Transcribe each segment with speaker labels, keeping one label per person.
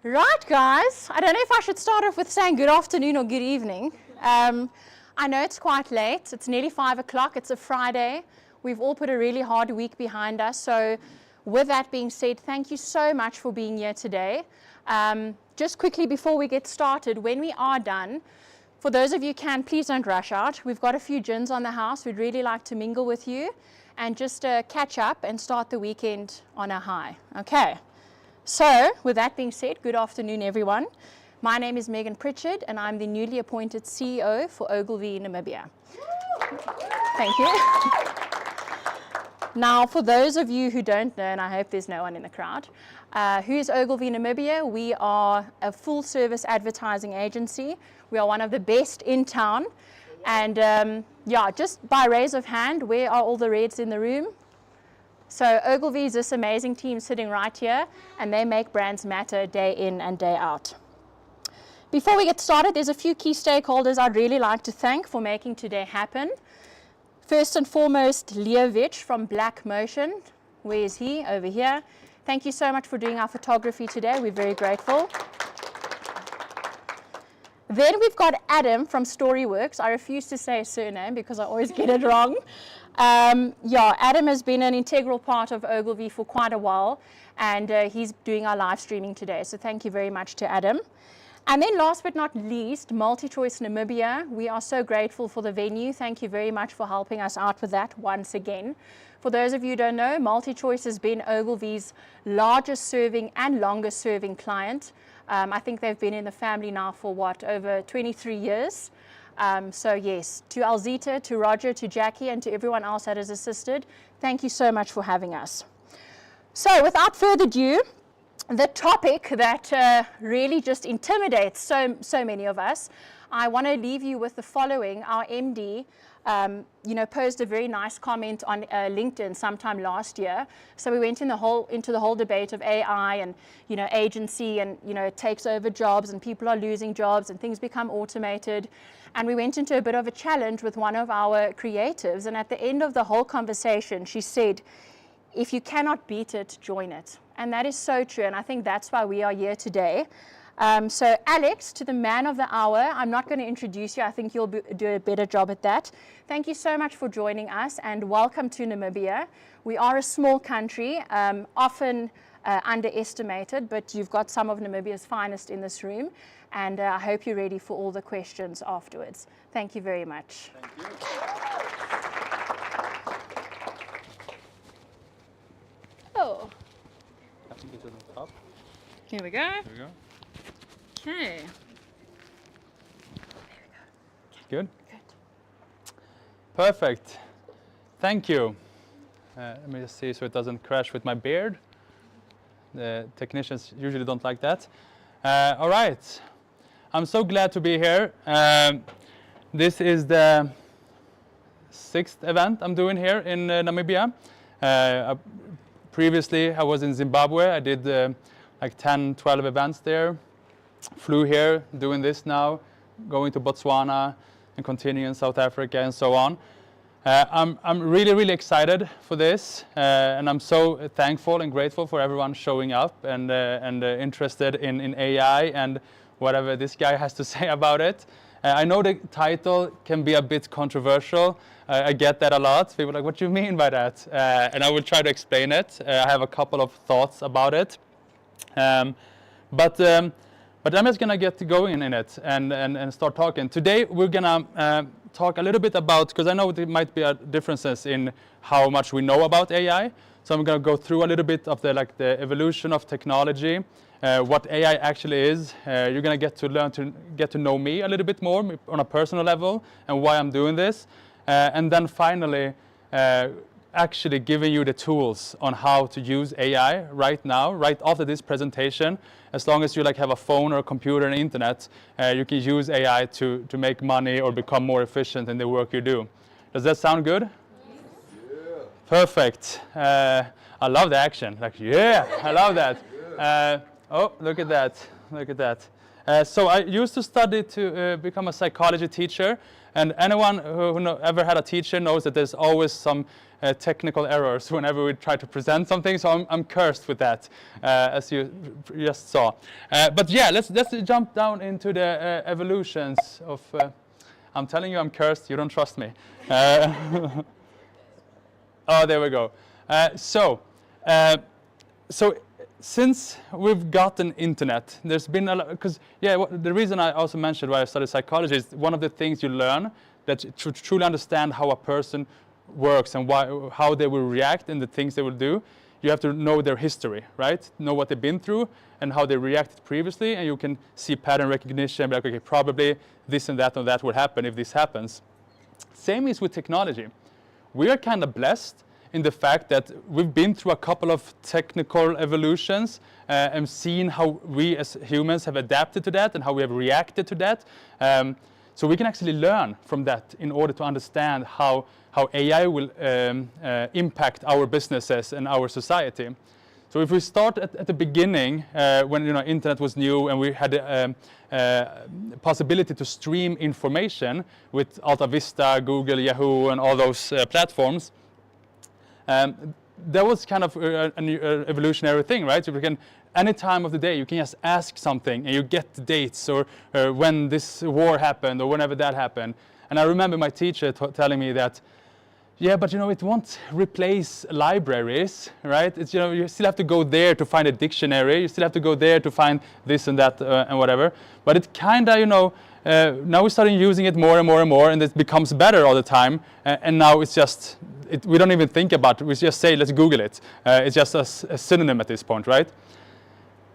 Speaker 1: Right, guys. I don't know if I should start off with saying good afternoon or good evening. I know it's quite late. It's nearly 5 o'clock. It's a Friday. We've all put a really hard week behind us. So with that being said, thank you so much for being here today. Just quickly before we get started, when we are done, for those of you who can, please don't rush out. We've got a few gins on the house. We'd really like to mingle with you and just catch up and start the weekend on a high. Okay. So, with that being said, good afternoon, everyone. My name is Megan Pritchard, and I'm the newly appointed CEO for Ogilvy, Namibia. Thank you. Now, for those of you who don't know, and I hope there's no one in the crowd, who is Ogilvy, Namibia? We are a full-service advertising agency. We are one of the best in town. And yeah, just by raise of hand, where are all the reds in the room? So Ogilvy is this amazing team sitting right here, and they make brands matter day in and day out. Before we get started, there's a few key stakeholders I'd really like to thank for making today happen. First and foremost, Leo Vich from Black Motion. Where is he? Over here. Thank you so much for doing our photography today. We're very grateful. Then we've got Adam from StoryWorks. I refuse to say his surname because I always get it wrong. Yeah, Adam has been an integral part of Ogilvy for quite a while, and he's doing our live streaming today. So thank you very much to Adam. And then last but not least, MultiChoice Namibia. We are so grateful for the venue. Thank you very much for helping us out with that once again. For those of you who don't know, MultiChoice has been Ogilvy's largest serving and longest serving client. I think they've been in the family now for what, over 23 years. So yes, to Alzita, to Roger, to Jackie, and to everyone else that has assisted, thank you so much for having us. So without further ado, the topic that really just intimidates so many of us, I want to leave you with the following. Our MD posed a very nice comment on LinkedIn sometime last year. So we went into the whole debate of AI and agency, and it takes over jobs and people are losing jobs and things become automated. And we went into a bit of a challenge with one of our creatives, and at the end of the whole conversation, she said, "If you cannot beat it, join it." And that is so true, and I think that's why we are here today. So Alex, to the man of the hour, I'm not going to introduce you. I think you'll do a better job at that. Thank you so much for joining us, and welcome to Namibia. We are a small country, often underestimated, but you've got some of Namibia's finest in this room, and I hope you're ready for all the questions afterwards. Thank you very much.
Speaker 2: Thank you.
Speaker 1: Oh.
Speaker 2: I think it's on the top.
Speaker 1: Here we go.
Speaker 2: There we go.
Speaker 1: Okay.
Speaker 2: Good?
Speaker 1: Good.
Speaker 2: Perfect. Thank you. Let me just see so it doesn't crash with my beard. The technicians usually don't like that. All right. I'm so glad to be here. This is the 6th event I'm doing here in Namibia. Previously, I was in Zimbabwe. I did like 10, 12 events there. Flew here, doing this now, going to Botswana and continuing in South Africa and so on. I'm really, really excited for this, and I'm so thankful and grateful for everyone showing up and interested in AI and whatever this guy has to say about it. I know the title can be a bit controversial. I get that a lot. People are like, what do you mean by that? And I will try to explain it. I have a couple of thoughts about it. But I'm just going to get going in it and start talking. Today we're going to talk a little bit about, because I know there might be differences in how much we know about AI. So I'm going to go through a little bit of the evolution of technology, what AI actually is. You're going to get to know me a little bit more on a personal level and why I'm doing this. And then finally, actually giving you the tools on how to use AI right now, right after this presentation. As long as you have a phone or a computer and internet, you can use AI to make money or become more efficient in the work you do. Does that sound good? Yeah. Perfect. I love the action. Yeah, I love that. Oh, look at that. Look at that. So I used to study to become a psychology teacher, and anyone who ever had a teacher knows that there's always some technical errors whenever we try to present something, so I'm cursed with that, as you just saw. But yeah, let's jump down into the evolutions of... I'm telling you I'm cursed, you don't trust me. Oh, there we go. So since we've gotten internet, there's been a lot, because the reason I also mentioned why I studied psychology is one of the things you learn that to truly understand how a person works and how they will react and the things they will do, you have to know their history, right? Know what they've been through and how they reacted previously, and you can see pattern recognition and be like, okay, probably this and that will happen if this happens. Same is with technology. We are kind of blessed in the fact that we've been through a couple of technical evolutions and seen how we as humans have adapted to that and how we have reacted to that. So we can actually learn from that in order to understand how AI will impact our businesses and our society. So if we start at the beginning, when internet was new and we had the possibility to stream information with Alta Vista, Google, Yahoo, and all those platforms, that was kind of an evolutionary thing, right? So we can, any time of the day, you can just ask something and you get the dates or when this war happened or whenever that happened. And I remember my teacher telling me that, yeah, but it won't replace libraries, right? It's, you still have to go there to find a dictionary. You still have to go there to find this and that and whatever. But it kind of, now we're starting using it more and more and more, and it becomes better all the time. And now it's just, we don't even think about it. We just say, let's Google it. It's just a synonym at this point, right?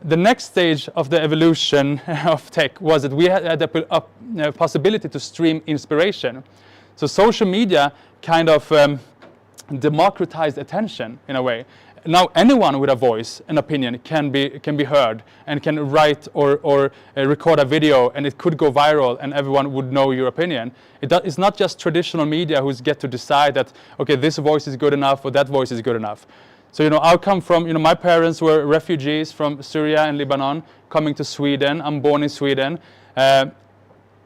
Speaker 2: The next stage of the evolution of tech was that we had the possibility to stream inspiration. So social media kind of democratized attention in a way. Now anyone with a voice, an opinion, can be heard and can write or record a video, and it could go viral and everyone would know your opinion. It's not just traditional media who's get to decide that, okay, this voice is good enough or that voice is good enough. So I come from, my parents were refugees from Syria and Lebanon coming to Sweden. I'm born in Sweden.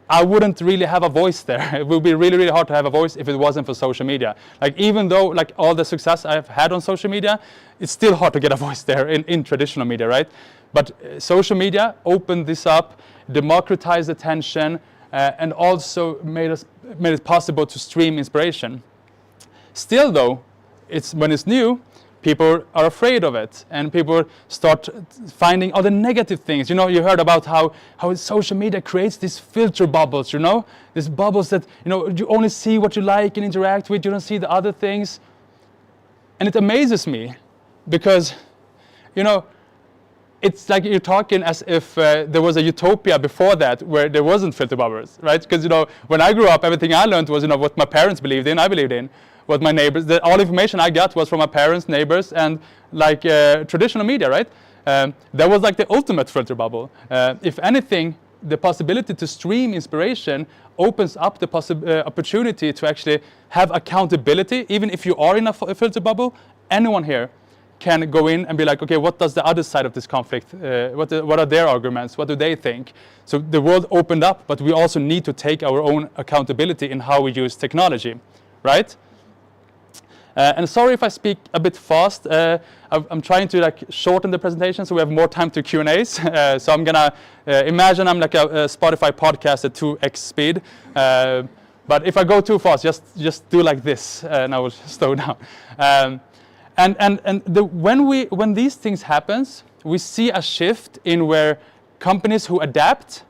Speaker 2: I wouldn't really have a voice there. It would be really, really hard to have a voice if it wasn't for social media. Like, even though all the success I've had on social media, it's still hard to get a voice there in traditional media, right? But social media opened this up, democratized attention, and also made it possible to stream inspiration. Still though, when it's new, people are afraid of it, and people start finding all the negative things. You heard about how social media creates these filter bubbles, these bubbles that, you only see what you like and interact with, you don't see the other things. And it amazes me because, it's like you're talking as if there was a utopia before that where there wasn't filter bubbles, right? Because, when I grew up, everything I learned was, what my parents believed in, I believed in. What my neighbors, all information I got was from my parents, neighbors, and traditional media, right? That was like the ultimate filter bubble. If anything, the possibility to stream inspiration opens up the opportunity to actually have accountability. Even if you are in a filter bubble, anyone here can go in and be like, okay, what does the other side of this conflict, what are their arguments, what do they think? So the world opened up, but we also need to take our own accountability in how we use technology, right? And sorry if I speak a bit fast. I'm trying to shorten the presentation so we have more time to Q&As. So I'm gonna imagine I'm like a Spotify podcast at 2x speed. But if I go too fast, just do like this, and I will slow down. When these things happens, we see a shift in where companies who adapt,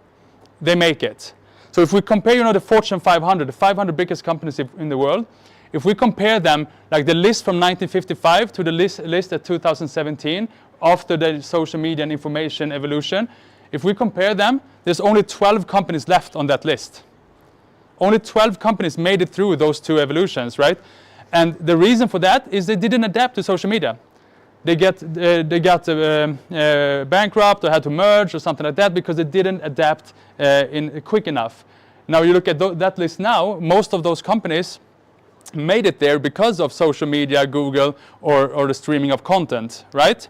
Speaker 2: they make it. So if we compare, the Fortune 500, the 500 biggest companies in the world, if we compare them, like the list from 1955 to the list at 2017, after the social media and information evolution, if we compare them, there's only 12 companies left on that list. Only 12 companies made it through those two evolutions, right? And the reason for that is they didn't adapt to social media. They got bankrupt or had to merge or something like that because they didn't adapt quick enough. Now you look at that list now, most of those companies made it there because of social media, Google, or the streaming of content, right?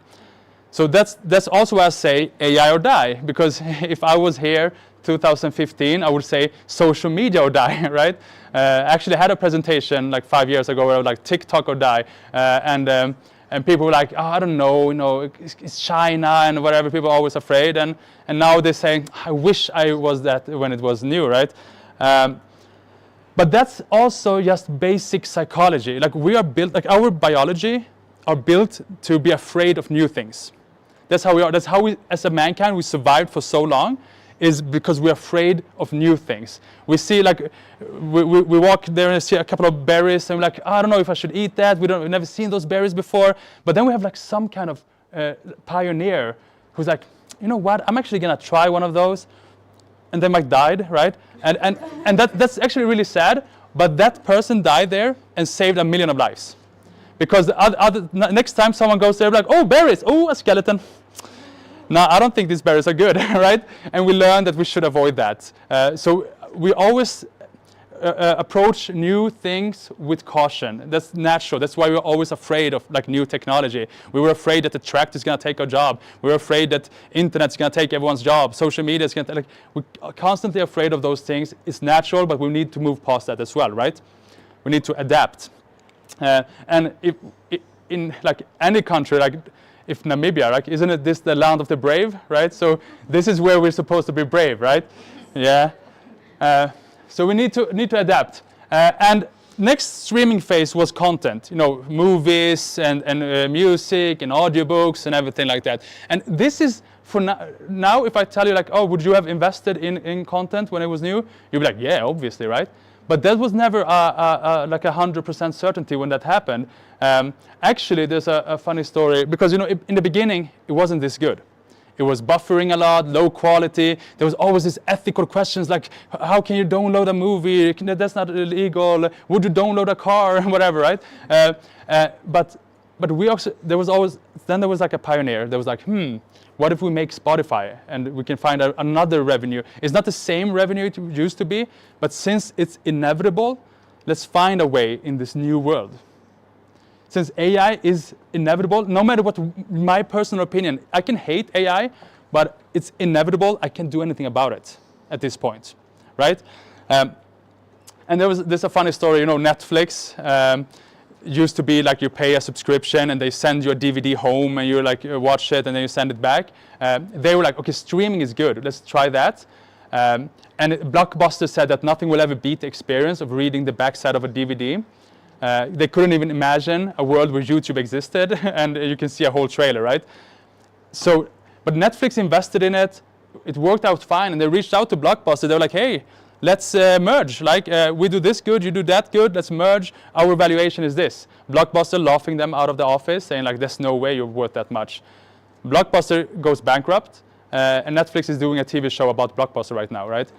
Speaker 2: So that's also why I say AI or die, because if I was here 2015, I would say social media or die, right? Actually, I had a presentation like 5 years ago where I was like TikTok or die, and people were like, oh, I don't know, it's China and whatever. People are always afraid, and now they're saying, I wish I was that when it was new, right? But that's also just basic psychology. Like we are built, like our biology are built to be afraid of new things. That's how we are. That's how we, as a mankind, we survived for so long, is because we're afraid of new things. We see like, we walk there and see a couple of berries and we're like, oh, I don't know if I should eat that. We've never seen those berries before. But then we have like some kind of pioneer who's like, you know what, I'm actually gonna try one of those. And then like died, right? And that's actually really sad, but that person died there and saved 1 million of lives. Because the next time someone goes there, like, oh, berries, oh, a skeleton. No, I don't think these berries are good, right? And we learn that we should avoid that. So we always approach new things with caution. That's natural. That's why we're always afraid of like new technology. We were afraid that the tractor is going to take our job. We were afraid that internet's going to take everyone's job. Social media is going to like. We're constantly afraid of those things. It's natural, but we need to move past that as well, right? We need to adapt. And if in like any country, like if Namibia, like isn't it this the land of the brave, right? So this is where we're supposed to be brave, right? Yeah. So we need to adapt. And next streaming phase was content, movies and music and audiobooks and everything like that. And this is for now. If I tell you like, oh, would you have invested in content when it was new? You'd be like, yeah, obviously, right? But that was never like 100% certainty when that happened. Actually, there's a funny story because in the beginning it wasn't this good. It was buffering a lot, low quality. There was always these ethical questions like, how can you download a movie? That's not illegal. Would you download a car? Whatever, right? But we also, there was like a pioneer. There was like, what if we make Spotify and we can find another revenue? It's not the same revenue it used to be, but since it's inevitable, let's find a way in this new world. Since AI is inevitable, no matter what my personal opinion, I can hate AI, but it's inevitable. I can't do anything about it at this point, right? And there's a funny story, Netflix used to be like you pay a subscription and they send you a DVD home and you like watch it and then you send it back. They were like, okay, streaming is good. Let's try that. And Blockbuster said that nothing will ever beat the experience of reading the backside of a DVD. They couldn't even imagine a world where YouTube existed, and you can see a whole trailer, right? So, but Netflix invested in it. It worked out fine, and they reached out to Blockbuster. They were like, hey, let's merge. Like, we do this good, you do that good, let's merge. Our valuation is this. Blockbuster laughing them out of the office, saying like, there's no way you're worth that much. Blockbuster goes bankrupt, and Netflix is doing a TV show about Blockbuster right now, right?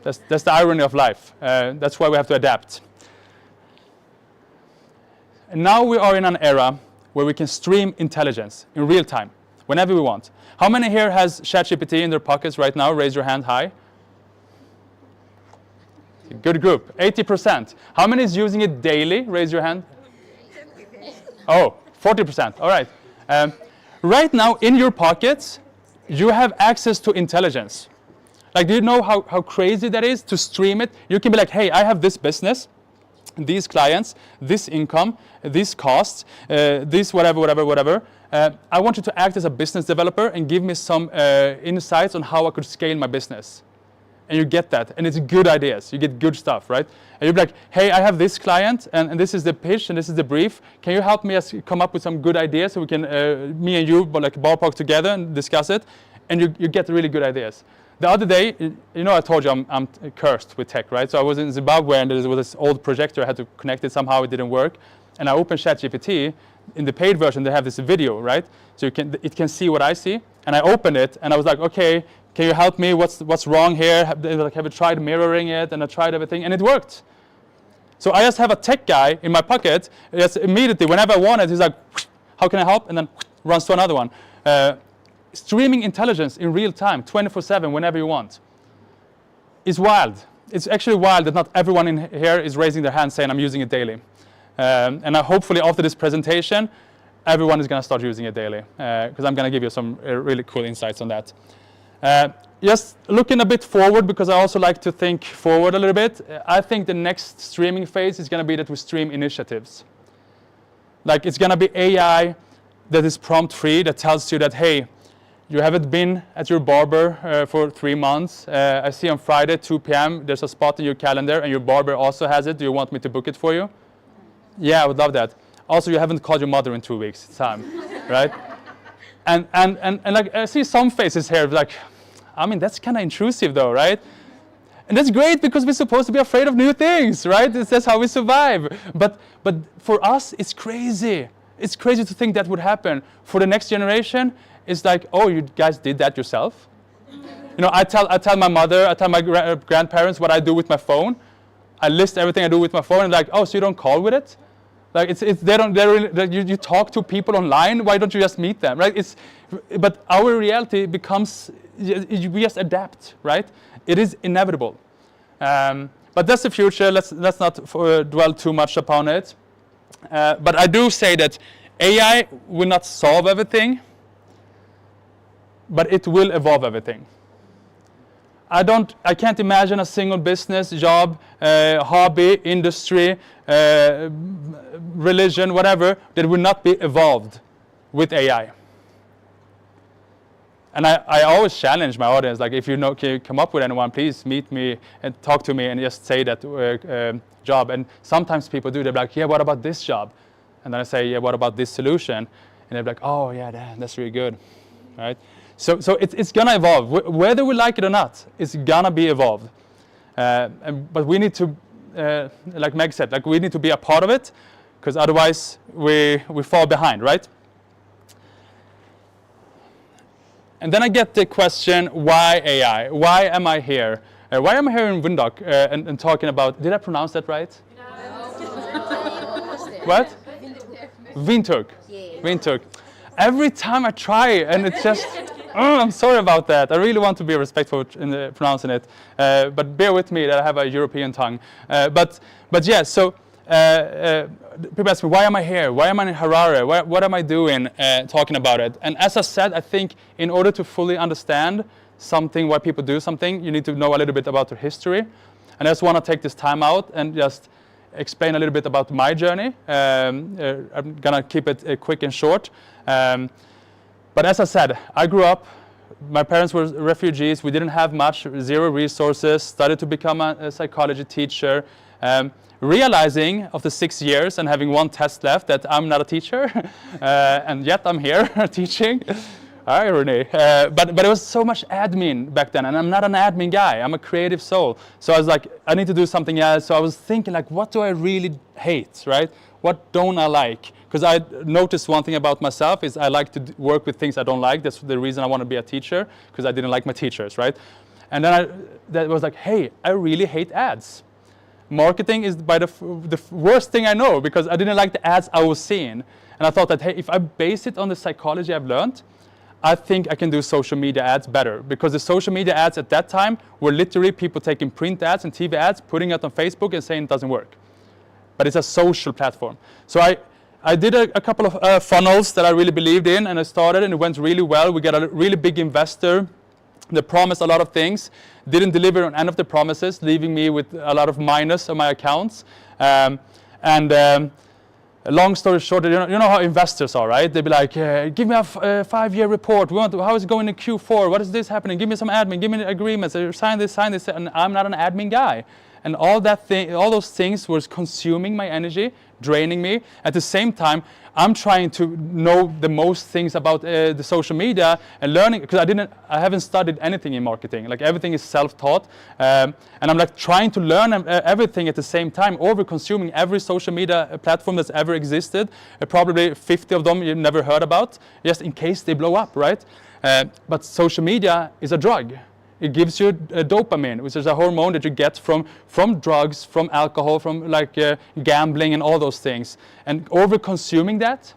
Speaker 2: That's the irony of life. That's why we have to adapt. And now we are in an era where we can stream intelligence in real time, whenever we want. How many here has ChatGPT in their pockets right now? Raise your hand high. Good group, 80%. How many is using it daily? Raise your hand. Oh, 40%, all right. Right now in your pockets, you have access to intelligence. Like, do you know how crazy that is to stream it? You can be like, hey, I have this business, these clients, this income, these costs, this whatever. I want you to act as a business developer and give me some insights on how I could scale my business. And you get that, and it's good ideas. You get good stuff, right? And you'll be like, hey, I have this client, and this is the pitch, and this is the brief. Can you help me come up with some good ideas so we can, me and you, like ballpark together and discuss it? And you get really good ideas. The other day, I told you I'm cursed with tech, right? So I was in Zimbabwe and there was this old projector. I had to connect it somehow. It didn't work. And I opened ChatGPT. In the paid version, they have this video, right? So it can see what I see. And I opened it and I was like, okay, can you help me? What's wrong here? Have you tried mirroring it? And I tried everything and it worked. So I just have a tech guy in my pocket. Just immediately, whenever I want it, he's like, how can I help? And then runs to another one. Streaming intelligence in real time, 24/7, whenever you want. It's wild. It's actually wild that not everyone in here is raising their hand saying, I'm using it daily. And hopefully after this presentation, everyone is going to start using it daily, because I'm going to give you some really cool insights on that. Just looking a bit forward, because I also like to think forward a little bit. I think the next streaming phase is going to be that we stream initiatives. Like, it's going to be AI that is prompt free, that tells you that, hey, you haven't been at your barber for 3 months. I see on Friday, 2 p.m., there's a spot in your calendar, and your barber also has it. Do you want me to book it for you? Yeah, I would love that. Also, you haven't called your mother in 2 weeks. It's time, right? And like, I see some faces here, like, I mean, that's kind of intrusive though, right? And that's great, because we're supposed to be afraid of new things, right? That's how we survive. But for us, it's crazy. It's crazy to think that would happen. For the next generation, it's like, oh, you guys did that yourself? You know, I tell my mother, I tell my grandparents what I do with my phone. I list everything I do with my phone, and like, oh, so you don't call with it? Like, you talk to people online. Why don't you just meet them, right? But our reality becomes, we just adapt, right? It is inevitable. But that's the future. Let's not dwell too much upon it. But I do say that AI will not solve everything, but it will evolve everything. I can't imagine a single business, job, hobby, industry, religion, whatever, that will not be evolved with AI. And I always challenge my audience, like, if can you come up with anyone, please meet me and talk to me and just say that job. And sometimes people do, they're like, yeah, what about this job? And then I say, yeah, what about this solution? And they're like, oh yeah, that's really good, right? So it's gonna evolve, whether we like it or not. It's gonna be evolved, but we need to, like Meg said, like, we need to be a part of it, because otherwise we fall behind, right? And then I get the question, why AI? Why am I here? Why am I here in Windhoek and talking about? Did I pronounce that right? No. What? Windhoek. Yeah. Windhoek. Every time I try, and it's just. I'm sorry about that. I really want to be respectful in pronouncing it, but bear with me that I have a European tongue. But yeah, so people ask me, why am I here? Why am I in Harare? What am I doing talking about it? And as I said, I think in order to fully understand something, why people do something, you need to know a little bit about their history. And I just want to take this time out and just explain a little bit about my journey. I'm going to keep it quick and short. But as I said, I grew up, my parents were refugees, we didn't have much, 0 resources, started to become a psychology teacher, realizing after 6 years and having 1 test left that I'm not a teacher, and yet I'm here teaching. Irony. But it was so much admin back then, and I'm not an admin guy, I'm a creative soul. So I was like, I need to do something else. So I was thinking, like, what do I really hate, right? What don't I like? Because I noticed one thing about myself is I like to work with things I don't like. That's the reason I want to be a teacher, because I didn't like my teachers, right? And then that was like, hey, I really hate ads. Marketing is by the worst thing I know, because I didn't like the ads I was seeing. And I thought that, hey, if I base it on the psychology I've learned, I think I can do social media ads better, because the social media ads at that time were literally people taking print ads and TV ads, putting it on Facebook and saying it doesn't work. But it's a social platform. So I did a couple of funnels that I really believed in, and I started, and it went really well. We got a really big investor that promised a lot of things, didn't deliver on any of the promises, leaving me with a lot of minus on my accounts. Long story short, you know how investors are, right? They'd be like, give me a 5-year report. How is it going in Q4? What is this happening? Give me some admin. Give me agreements. Sign this. And I'm not an admin guy. And all those things was consuming my energy, draining me. At the same time, I'm trying to know the most things about the social media and learning, because I haven't studied anything in marketing. Like, everything is self-taught, and I'm like trying to learn everything at the same time, over-consuming every social media platform that's ever existed. Probably 50 of them you've never heard about, just in case they blow up, right? But social media is a drug. It gives you dopamine, which is a hormone that you get from drugs, from alcohol, from like gambling and all those things. And over-consuming that,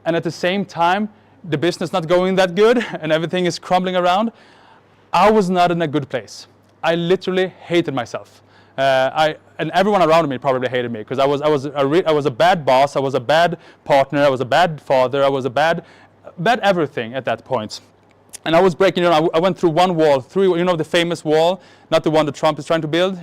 Speaker 2: and at the same time, the business not going that good, and everything is crumbling around, I was not in a good place. I literally hated myself. And everyone around me probably hated me because I was a bad boss, I was a bad partner, I was a bad father, I was a bad everything at that point. And I was breaking, I went through one wall, the famous wall, not the one that Trump is trying to build,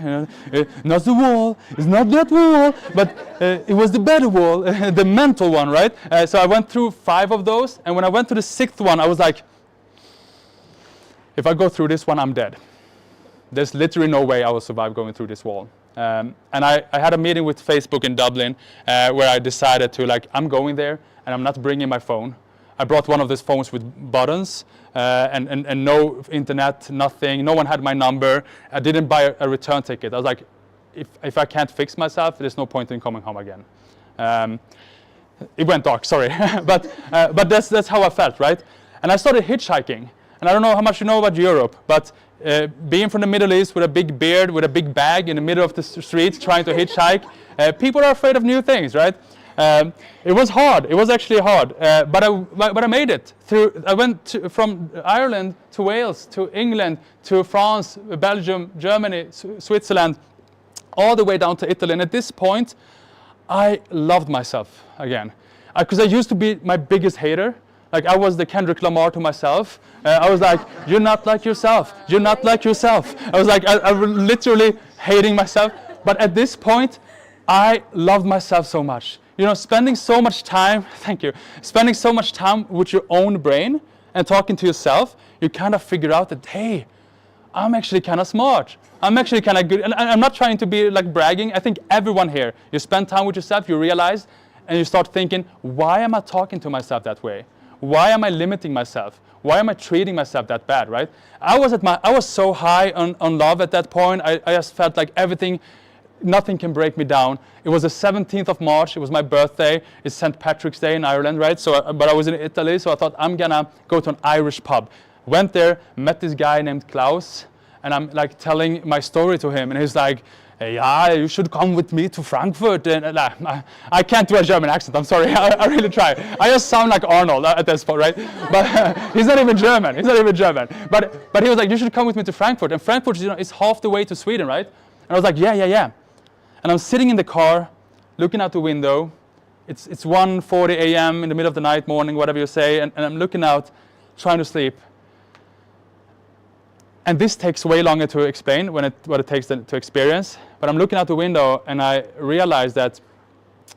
Speaker 2: not the wall, it's not that wall, but it was the better wall, the mental one, right? So I went through 5 of those, and when I went to the 6th one, I was like, if I go through this one, I'm dead. There's literally no way I will survive going through this wall. And I had a meeting with Facebook in Dublin where I decided to, I'm going there, and I'm not bringing my phone. I brought one of those phones with buttons and no internet, nothing. No one had my number. I didn't buy a return ticket. I was like, if I can't fix myself, there's no point in coming home again. It went dark, sorry. but that's how I felt, right? And I started hitchhiking. And I don't know how much you know about Europe, but being from the Middle East with a big beard, with a big bag in the middle of the street trying to hitchhike, people are afraid of new things, right? It was hard. It was actually hard, but I made it through. I went from Ireland to Wales to England to France, Belgium, Germany, Switzerland, all the way down to Italy. And at this point, I loved myself again, because I used to be my biggest hater. I was the Kendrick Lamar to myself. I was like, you're not like yourself. You're not like yourself. I was like, I was literally hating myself. But at this point, I loved myself so much. Spending so much time, thank you, spending so much time with your own brain and talking to yourself, you kind of figure out that, hey, I'm actually kind of smart. I'm actually kind of good. And I'm not trying to be bragging. I think everyone here, you spend time with yourself, you realize, and you start thinking, why am I talking to myself that way? Why am I limiting myself? Why am I treating myself that bad, right? I was so high on love at that point. I just felt like nothing can break me down. It was the 17th of March. It was my birthday. It's St. Patrick's Day in Ireland, right? But I was in Italy, so I thought I'm gonna go to an Irish pub. Went there, met this guy named Klaus, and I'm telling my story to him, and he's like, yeah, you should come with me to Frankfurt. And I can't do a German accent. I'm sorry. I really try. I just sound like Arnold at this point, right? But he's not even German. He's not even German. But he was like, you should come with me to Frankfurt. And Frankfurt, is half the way to Sweden, right? And I was like, yeah. And I'm sitting in the car, looking out the window. It's 1:40 a.m. in the middle of the night, morning, whatever you say, and I'm looking out, trying to sleep. And this takes way longer to explain what it takes to experience. But I'm looking out the window, and I realize that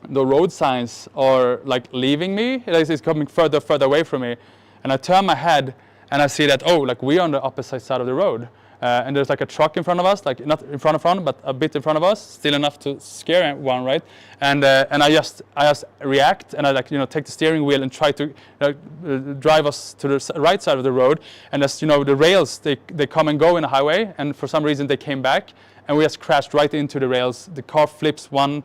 Speaker 2: the road signs are leaving me. It's coming further away from me. And I turn my head, and I see that, we're on the opposite side of the road. And there's a truck in front of us, not in front, but a bit in front of us, still enough to scare one, right? And I just react, and I take the steering wheel and try to drive us to the right side of the road. And as the rails, they come and go in a highway, and for some reason they came back, and we just crashed right into the rails. The car flips 1-2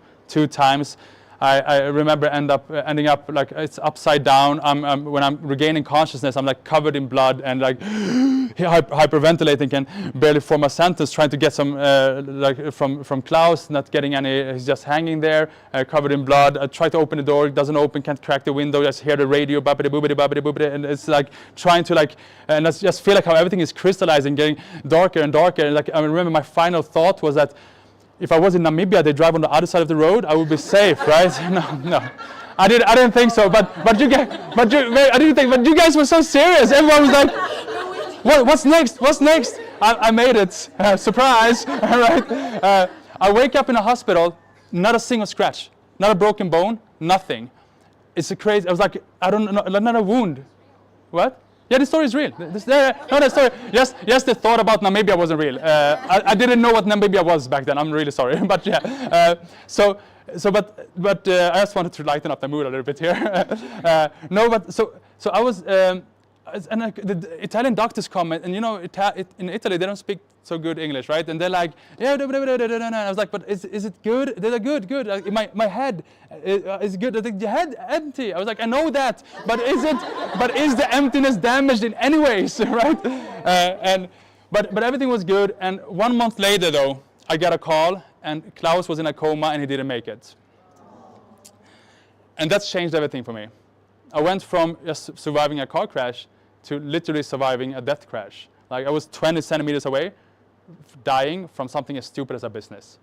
Speaker 2: times. I remember ending up it's upside down. When I'm regaining consciousness, I'm covered in blood and hyperventilating, can barely form a sentence, trying to get some from Klaus, not getting any. He's just hanging there, covered in blood. I try to open the door, it doesn't open, can't crack the window. Just hear the radio, babbity boobity babbity boobity, and it's trying to and I just feel how everything is crystallizing, getting darker and darker. And I remember my final thought was that, if I was in Namibia, they drive on the other side of the road, I would be safe, right? No. I didn't think so. But you guys were so serious. Everyone was like, what's next? What's next? I made it. Surprise, right? I wake up in a hospital, not a single scratch, not a broken bone, nothing. It's crazy. I was like, I don't know, not a wound. What? Yeah, the story is real. The story. Yes, the thought about Namibia wasn't real. I didn't know what Namibia was back then. I'm really sorry, but yeah. So I just wanted to lighten up the mood a little bit here. So I was, and the Italian doctors come, and in Italy they don't speak so good English, right? And they're like, yeah, and I was like, but is it good? They're like, good. My head is good. The head empty. I was like, I know that, but is the emptiness damaged in any ways, right? But everything was good. And 1 month later, though, I got a call, and Klaus was in a coma, and he didn't make it. And that's changed everything for me. I went from just surviving a car crash to literally surviving a death crash. I was 20 centimeters away, dying from something as stupid as a business.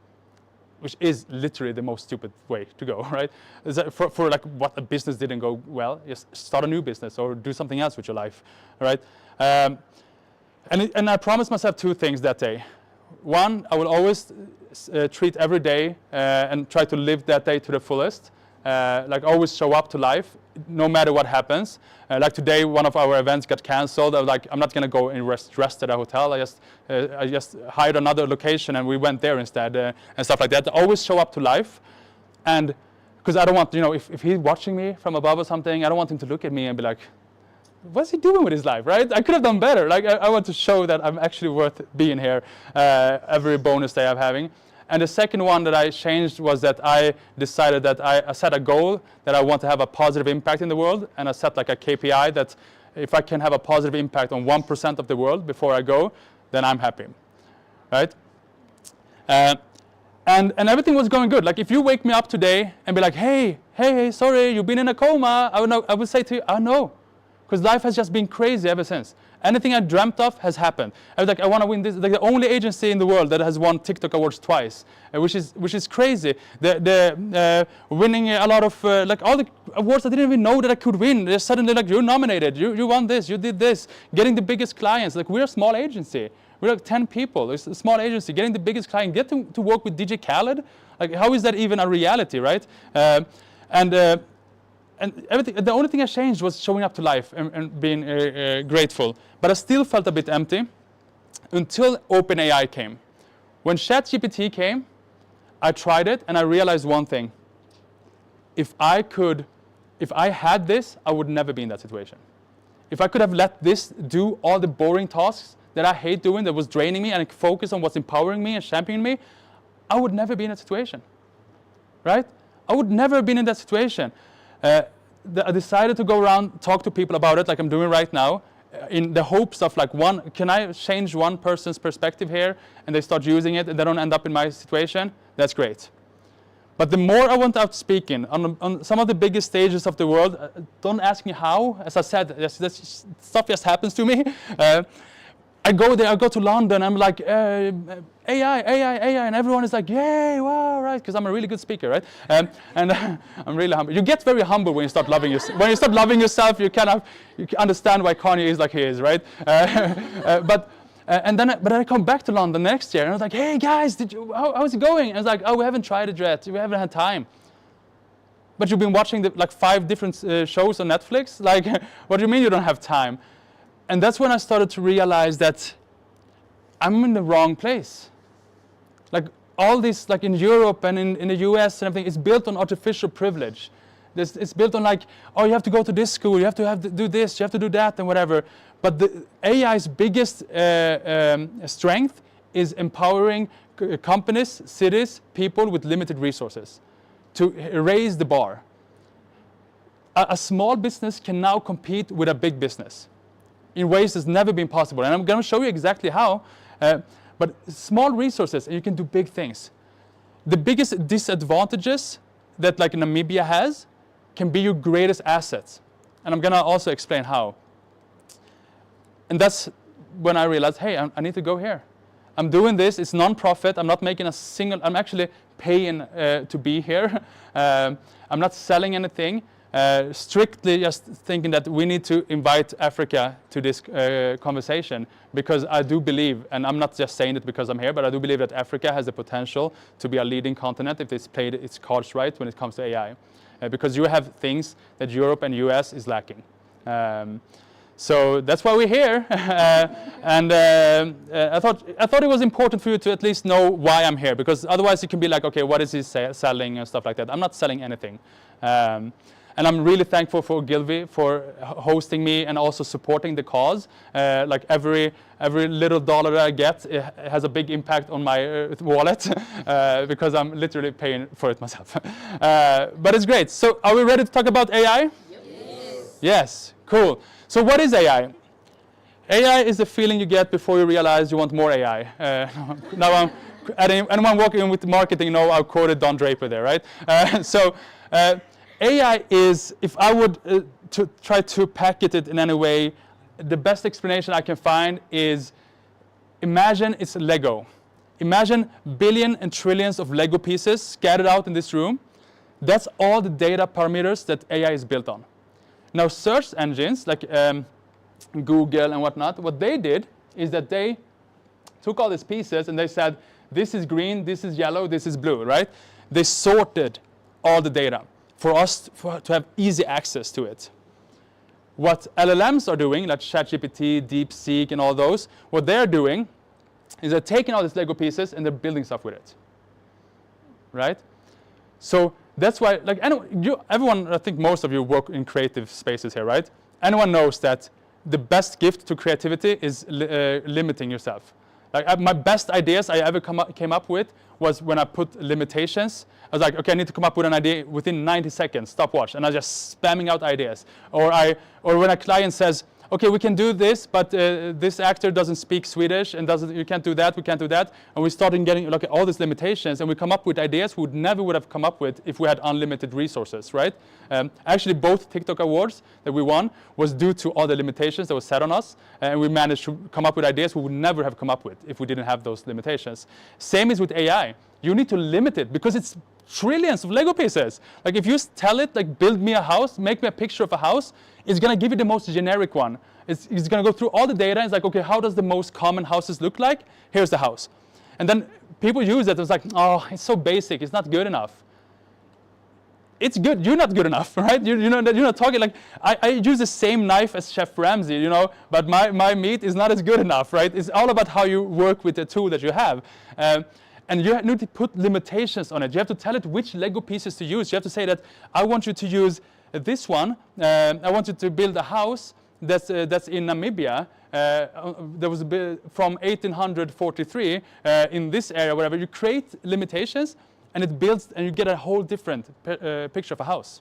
Speaker 2: which is literally the most stupid way to go, right? Is that for like what a business didn't go well, just start a new business or do something else with your life, right? And I promised myself 2 things that day. One, I will always treat every day and try to live that day to the fullest. Like always show up to life, no matter what happens. Like today, one of our events got canceled. I was like, I'm not gonna go and rest at a hotel. I just hired another location and we went there instead and stuff like that. Always show up to life, and because I don't want, if he's watching me from above or something, I don't want him to look at me and be like, what's he doing with his life, right? I could have done better. Like I want to show that I'm actually worth being here every bonus day I'm having. And the second one that I changed was that I decided that I set a goal that I want to have a positive impact in the world, and I set like a KPI that if I can have a positive impact on 1% of the world before I go, then I'm happy, right? And everything was going good. Like if you wake me up today and be like, hey, sorry, you've been in a coma, I would say to you, no, because life has just been crazy ever since. Anything I dreamt of has happened. I was like, I want to win this. Like the only agency in the world that has won TikTok awards twice, which is crazy. The winning a lot of like all the awards I didn't even know that I could win. They're suddenly like, you're nominated. You won this. You did this. Getting the biggest clients. Like we're a small agency. We're like 10 people. It's a small agency. Getting the biggest client. Get to work with DJ Khaled. Like how is that even a reality, right? And everything, the only thing I changed was showing up to life and being grateful. But I still felt a bit empty until OpenAI came. When ChatGPT came, I tried it and I realized one thing. If I had this, I would never be in that situation. If I could have let this do all the boring tasks that I hate doing, that was draining me, and focus on what's empowering me and championing me, I would never be in that situation, right? I would never have been in that situation. I decided to go around, talk to people about it like I'm doing right now, in the hopes of like can I change one person's perspective here and they start using it and they don't end up in my situation? That's great. But the more I went out speaking on some of the biggest stages of the world, don't ask me how, as I said, this stuff just happens to me. I go there, I go to London, I'm like, AI, and everyone is like, yay, wow, right, because I'm a really good speaker, right? And I'm really humble. You get very humble when you start loving yourself. When you start loving yourself, you can understand why Kanye is like he is, right? But I come back to London next year, and I was like, hey guys, how's it going? And I was like, oh, we haven't tried it yet, we haven't had time. But you've been watching like 5 different shows on Netflix? Like, what do you mean you don't have time? And that's when I started to realize that I'm in the wrong place. Like all this, like in Europe and in the US and everything, it's built on artificial privilege. It's built on like, oh, you have to go to this school, you have to do this, you have to do that and whatever. But the AI's biggest strength is empowering companies, cities, people with limited resources to raise the bar. A small business can now compete with a big business in ways that's never been possible. And I'm going to show you exactly how. But small resources, and you can do big things. The biggest disadvantages that like Namibia has can be your greatest assets. And I'm going to also explain how. And that's when I realized, hey, I need to go here. I'm doing this, it's non-profit, I'm not making I'm actually paying to be here. I'm not selling anything. Strictly just thinking that we need to invite Africa to this conversation, because I do believe, and I'm not just saying it because I'm here, but I do believe that Africa has the potential to be a leading continent if it's played its cards right when it comes to AI. Because you have things that Europe and US is lacking. So that's why we're here. And I thought it was important for you to at least know why I'm here, because otherwise it can be like, okay, what is he selling and stuff like that. I'm not selling anything. And I'm really thankful for Ogilvy for hosting me and also supporting the cause. Like every little dollar that I get, it has a big impact on my wallet because I'm literally paying for it myself. But it's great. So are we ready to talk about AI? Yes. Yes, cool. So what is AI? AI is the feeling you get before you realize you want more AI. Now anyone working with marketing know I quoted Don Draper there, right? AI is, if I would to try to package it in any way, the best explanation I can find is, imagine it's Lego. Imagine billion and trillions of Lego pieces scattered out in this room. That's all the data parameters that AI is built on. Now, search engines like Google and whatnot, what they did is that they took all these pieces and they said, this is green, this is yellow, this is blue, right? They sorted all the data for us to have easy access to it. What LLMs are doing, like ChatGPT, DeepSeek, and all those, what they're doing is they're taking all these Lego pieces and they're building stuff with it, right? So that's why, like everyone, I think most of you work in creative spaces here, right? Anyone knows that the best gift to creativity is limiting yourself. Like my best ideas I ever came up with was when I put limitations. I was like, okay, I need to come up with an idea within 90 seconds, stopwatch, and I was just spamming out ideas. Or when a client says, okay, we can do this, but this actor doesn't speak Swedish and you can't do that, we can't do that. And we started getting like all these limitations, and we come up with ideas we never would have come up with if we had unlimited resources, right? Actually, both TikTok awards that we won was due to all the limitations that were set on us, and we managed to come up with ideas we would never have come up with if we didn't have those limitations. Same is with AI. You need to limit it because it's trillions of Lego pieces. Like if you tell it, like build me a house, make me a picture of a house, it's gonna give you the most generic one. It's gonna go through all the data. It's like, okay, how does the most common houses look like? Here's the house. And then people use it. It's like, oh, it's so basic. It's not good enough. It's good. You're not good enough, right? You're not talking like, I use the same knife as Chef Ramsay, you know, but my meat is not as good enough, right? It's all about how you work with the tool that you have. And you need to put limitations on it. You have to tell it which Lego pieces to use. You have to say that I want you to use this one. I want you to build a house that's in Namibia. That was from 1843 in this area, whatever. You create limitations, and it builds, and you get a whole different picture of a house,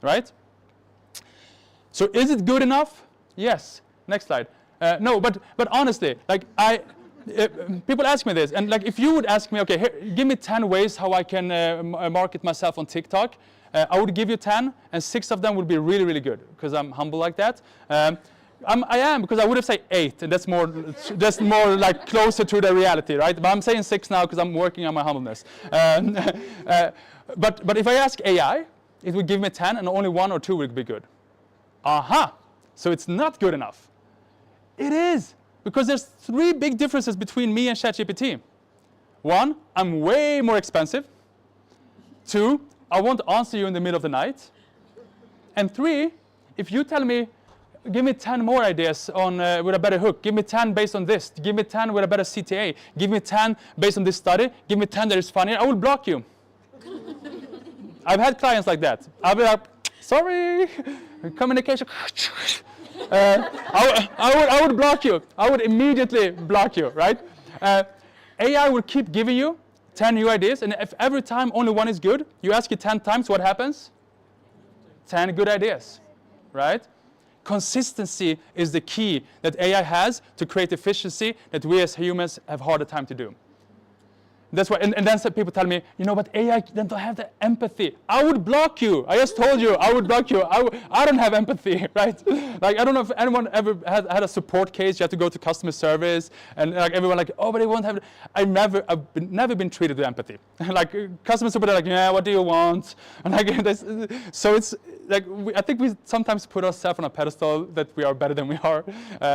Speaker 2: right? So is it good enough? Yes. Next slide. No, but honestly, like people ask me this, and like if you would ask me, okay, here, give me 10 ways how I can market myself on TikTok, I would give you 10, and 6 of them would be really, really good, because I'm humble like that. I am, because I would have said 8, and that's more like closer to the reality, right? But I'm saying 6 now because I'm working on my humbleness. But if I ask AI, it would give me 10, and only 1 or 2 would be good. Aha! So it's not good enough. It is. Because there's 3 big differences between me and ChatGPT. 1, I'm way more expensive. 2, I won't answer you in the middle of the night. And 3, if you tell me, give me 10 more ideas on with a better hook, give me 10 based on this, give me 10 with a better CTA, give me 10 based on this study, give me 10 that is funnier, I will block you. I've had clients like that. I'll be like, sorry, communication. I would block you. I would immediately block you, right? AI will keep giving you 10 new ideas, and if every time only 1 is good, you ask it 10 times, what happens? 10 good ideas, right? Consistency is the key that AI has to create efficiency that we as humans have harder time to do. That's why, and then some people tell me, you know, but AI don't have the empathy. I would block you. I just told you, I would block you. I don't have empathy, right? Like, I don't know if anyone ever had a support case. You have to go to customer service, and like everyone like, oh, but they won't have. I've never been treated with empathy. Like customer support are like, yeah, what do you want? And like, so it's like I think we sometimes put ourselves on a pedestal that we are better than we are,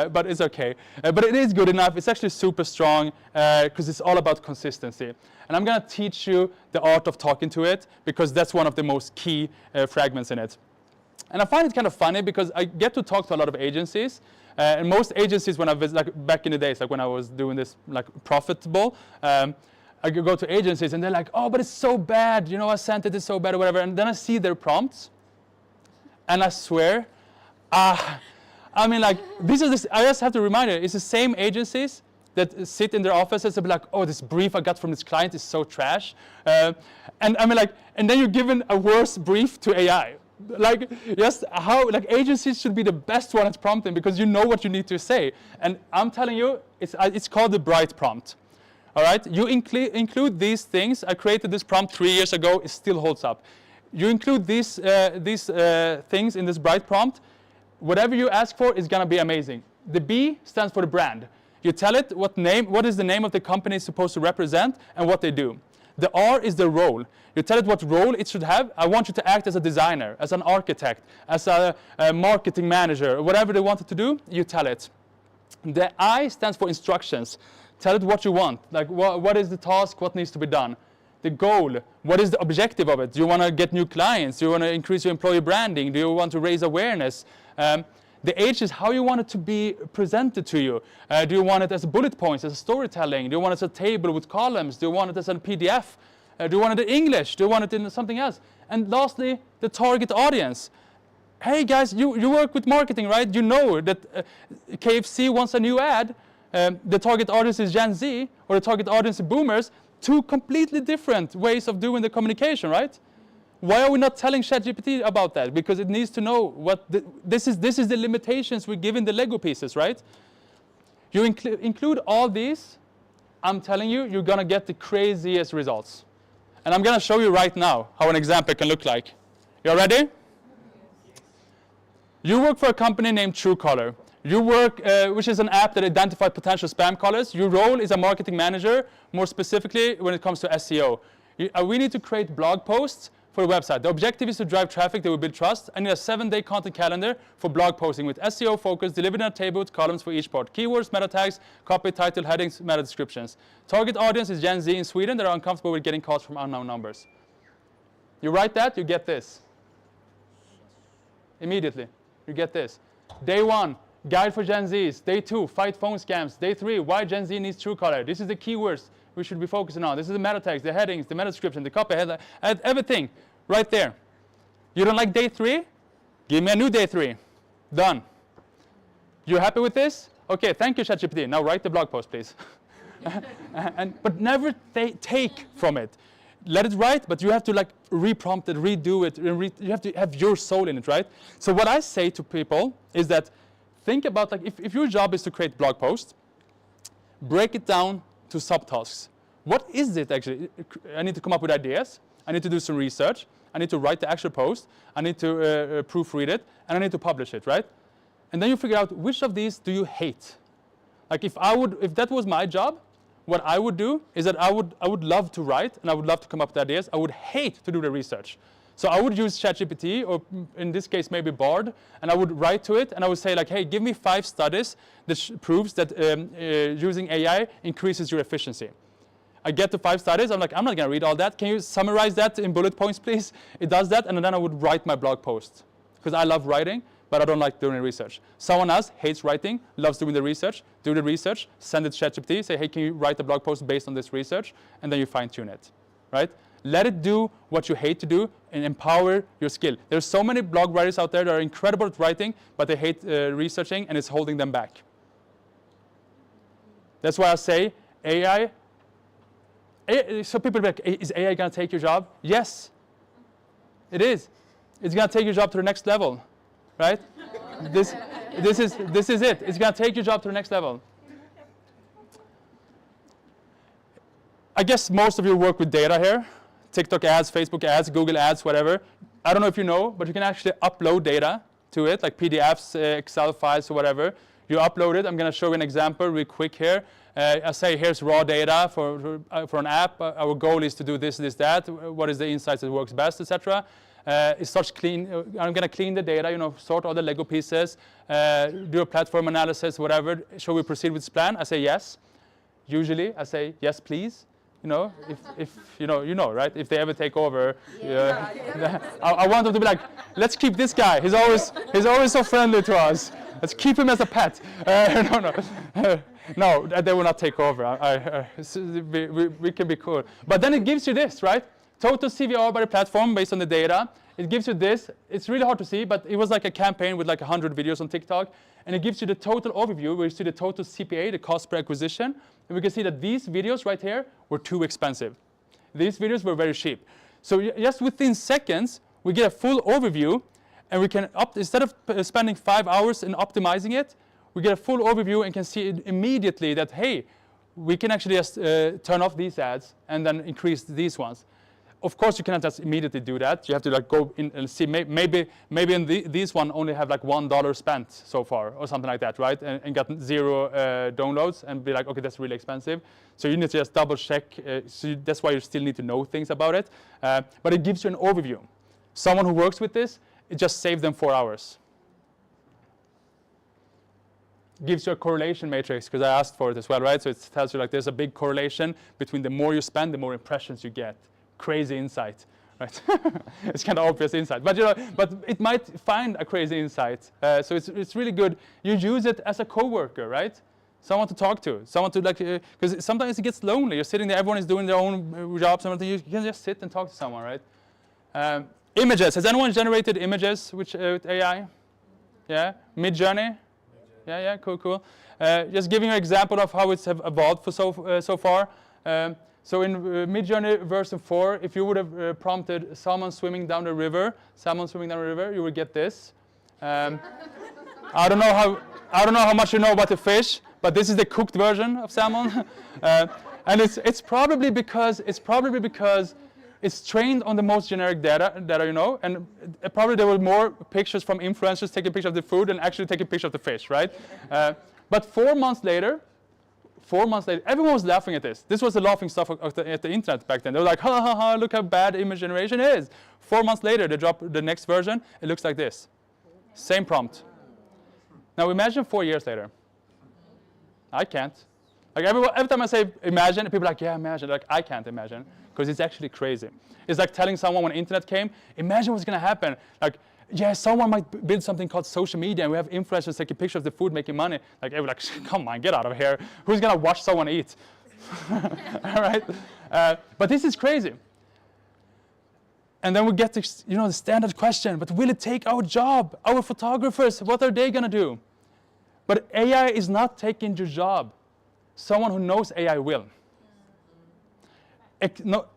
Speaker 2: but it's okay. But it is good enough. It's actually super strong because it's all about consistency. And I'm going to teach you the art of talking to it, because that's one of the most key fragments in it. And I find it kind of funny because I get to talk to a lot of agencies. And most agencies, when I was like back in the days, like when I was doing this like profitable, I could go to agencies and they're like, oh, but it's so bad. You know, I sent it, it's so bad or whatever. And then I see their prompts. And I swear, I mean, like, I just have to remind you, it's the same agencies that sit in their offices and be like, oh, this brief I got from this client is so trash. And I mean, like, and then you're given a worse brief to AI. Like, just how, like, agencies should be the best one at prompting because you know what you need to say. And I'm telling you, it's called the bright prompt. All right? You include these things. I created this prompt 3 years ago. It still holds up. You include these things in this bright prompt. Whatever you ask for is going to be amazing. The B stands for the brand. You tell it what is the name of the company it's supposed to represent and what they do. The R is the role. You tell it what role it should have. I want you to act as a designer, as an architect, as a marketing manager, whatever they want it to do, you tell it. The I stands for instructions. Tell it what you want, like what is the task, what needs to be done. The goal, what is the objective of it? Do you want to get new clients? Do you want to increase your employee branding? Do you want to raise awareness? The H is how you want it to be presented to you. Do you want it as bullet points, as storytelling? Do you want it as a table with columns? Do you want it as a PDF? Do you want it in English? Do you want it in something else? And lastly, the target audience. Hey guys, you work with marketing, right? You know that KFC wants a new ad. The target audience is Gen Z, or the target audience is boomers. Two completely different ways of doing the communication, right? Why are we not telling ChatGPT about that? Because it needs to know what this is the limitations we're giving the Lego pieces, right? You include all these, I'm telling you, you're gonna get the craziest results. And I'm gonna show you right now how an example can look like. You ready? You work for a company named Truecaller. You work, which is an app that identifies potential spam callers. Your role is a marketing manager, more specifically when it comes to SEO. We need to create blog posts for a website. The objective is to drive traffic that will build trust. I need a 7-day content calendar for blog posting with SEO focus, delivered in a table with columns for each part. Keywords, meta tags, copy, title, headings, meta descriptions. Target audience is Gen Z in Sweden that are uncomfortable with getting calls from unknown numbers. You write that, you get this. Immediately, you get this. Day 1, guide for Gen Zs. Day 2, fight phone scams. Day 3, why Gen Z needs Truecaller. This is the keywords we should be focusing on. This is the meta tags, the headings, the meta description, the copy, everything right there. You don't like day 3? Give me a new day 3. Done. You happy with this? Okay, thank you, ChatGPT. Now write the blog post, please. But never take from it. Let it write, but you have to like reprompt it, redo it. You have to have your soul in it, right? So what I say to people is that think about like if your job is to create blog posts, break it down to subtasks. What is it actually? I need to come up with ideas. I need to do some research. I need to write the actual post. I need to proofread it, and I need to publish it, right? And then you figure out which of these do you hate. Like if that was my job, what I would do is that I would love to write, and I would love to come up with ideas. I would hate to do the research. So I would use ChatGPT, or in this case maybe Bard, and I would write to it, and I would say like, hey, give me 5 studies that proves that using AI increases your efficiency. I get the 5 studies, I'm like, I'm not gonna read all that. Can you summarize that in bullet points, please? It does that, and then I would write my blog post. Because I love writing, but I don't like doing the research. Someone else hates writing, loves doing the research, do the research, send it to ChatGPT, say, hey, can you write a blog post based on this research? And then you fine tune it, right? Let it do what you hate to do and empower your skill. There's so many blog writers out there that are incredible at writing, but they hate researching, and it's holding them back. That's why I say AI. So people are like, is AI going to take your job? Yes, it is. It's going to take your job to the next level, right? This is it. It's going to take your job to the next level. I guess most of you work with data here. TikTok ads, Facebook ads, Google ads, whatever. I don't know if you know, but you can actually upload data to it, like PDFs, Excel files, or whatever. You upload it. I'm going to show you an example real quick here. I say here's raw data for an app. Our goal is to do this, this, that. What is the insights that works best, etc. It starts clean. I'm going to clean the data, sort all the Lego pieces, do a platform analysis, whatever. Shall we proceed with this plan? I say yes. Usually, I say yes, please. If right? If they ever take over, I want them to be like, let's keep this guy. He's always so friendly to us. Let's keep him as a pet. No, they will not take over. We can be cool. But then it gives you this, right? Total CVR by the platform based on the data. It gives you this. It's really hard to see, but it was like a campaign with like 100 videos on TikTok. And it gives you the total overview where you see the total CPA, the cost per acquisition. And we can see that these videos right here were too expensive. These videos were very cheap. So just within seconds, we get a full overview, and we can, instead of spending 5 hours in optimizing it, we get a full overview and can see immediately that, hey, we can actually just turn off these ads and then increase these ones. Of course, you cannot just immediately do that. You have to like go in and see. Maybe in these one only have like $1 spent so far, or something like that, right? And got 0 downloads, and be like, okay, that's really expensive. So you need to just double check. That's why you still need to know things about it. But it gives you an overview. Someone who works with this, it just saves them 4 hours. Gives you a correlation matrix, because I asked for it as well, right? So it tells you like there's a big correlation between the more you spend, the more impressions you get. Crazy insight, right? It's kind of obvious insight, but but it might find a crazy insight. So it's really good. You use it as a coworker, right? Someone to talk to, someone to like, because sometimes it gets lonely. You're sitting there, everyone is doing their own jobs, and you can just sit and talk to someone, right? Images. Has anyone generated images with AI? Yeah. Mid-Journey. Yeah, cool. Just giving you an example of how it's have evolved for so far. So in Mid-Journey version 4, if you would have prompted salmon swimming down the river, you would get this. I don't know how much you know about the fish, but this is the cooked version of salmon, and it's probably because it's trained on the most generic data you know, and probably there were more pictures from influencers taking pictures of the food than actually taking pictures of the fish, right? But 4 months later, everyone was laughing at this. This was the laughing stuff at the internet back then. They were like, ha ha ha, look how bad image generation is. 4 months later, they drop the next version. It looks like this. Same prompt. Now imagine 4 years later. I can't. Like every time I say imagine, people are like, yeah, imagine. Like, I can't imagine, because it's actually crazy. It's like telling someone when internet came, imagine what's going to happen. Like, yeah, someone might build something called social media, and we have influencers taking pictures of the food, making money. Like, everyone's like, come on, get out of here. Who's going to watch someone eat? All right? But this is crazy. And then we get to, the standard question, but will it take our job? Our photographers, what are they going to do? But AI is not taking your job. Someone who knows AI will.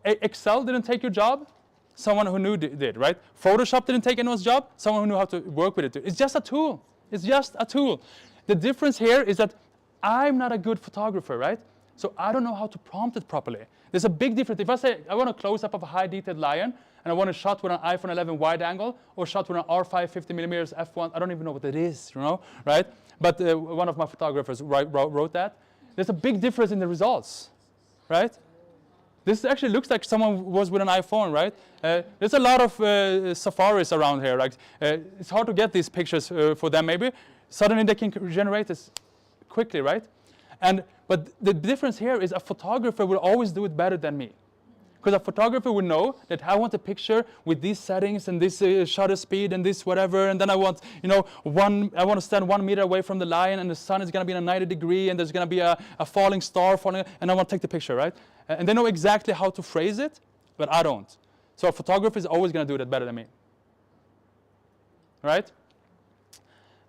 Speaker 2: Excel didn't take your job. Someone who knew did, right? Photoshop didn't take anyone's job. Someone who knew how to work with it. It's just a tool. It's just a tool. The difference here is that I'm not a good photographer, right? So I don't know how to prompt it properly. There's a big difference. If I say I want a close-up of a high-detailed lion, and I want a shot with an iPhone 11 wide angle, or shot with an R5 50mm f1, I don't even know what that is, right? But one of my photographers wrote that. There's a big difference in the results, right? This actually looks like someone was with an iPhone, right? There's a lot of safaris around here. Like, it's hard to get these pictures for them, maybe. Suddenly they can generate this quickly, right? But the difference here is a photographer will always do it better than me. Because a photographer would know that I want a picture with these settings and this shutter speed and this whatever, and then I want, I want to stand 1 meter away from the lion, and the sun is going to be in a 90 degree, and there's going to be a falling star falling, and I want to take the picture, right? And they know exactly how to phrase it, but I don't. So a photographer is always going to do that better than me, right?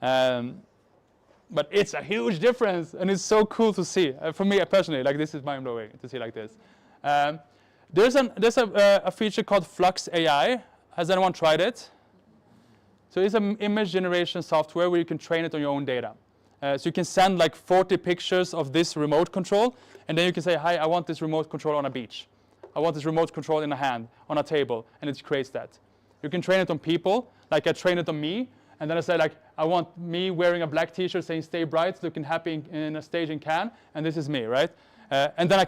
Speaker 2: But it's a huge difference, and it's so cool to see. For me personally, like, this is mind-blowing to see like this. There's a feature called Flux AI. Has anyone tried it? So it's an image generation software where you can train it on your own data. So you can send like 40 pictures of this remote control, and then you can say, hi, I want this remote control on a beach. I want this remote control in a hand, on a table, and it creates that. You can train it on people, like I train it on me, and then I say, like, I want me wearing a black t-shirt saying stay bright, looking happy in a stage in Cannes, and this is me, right? And then I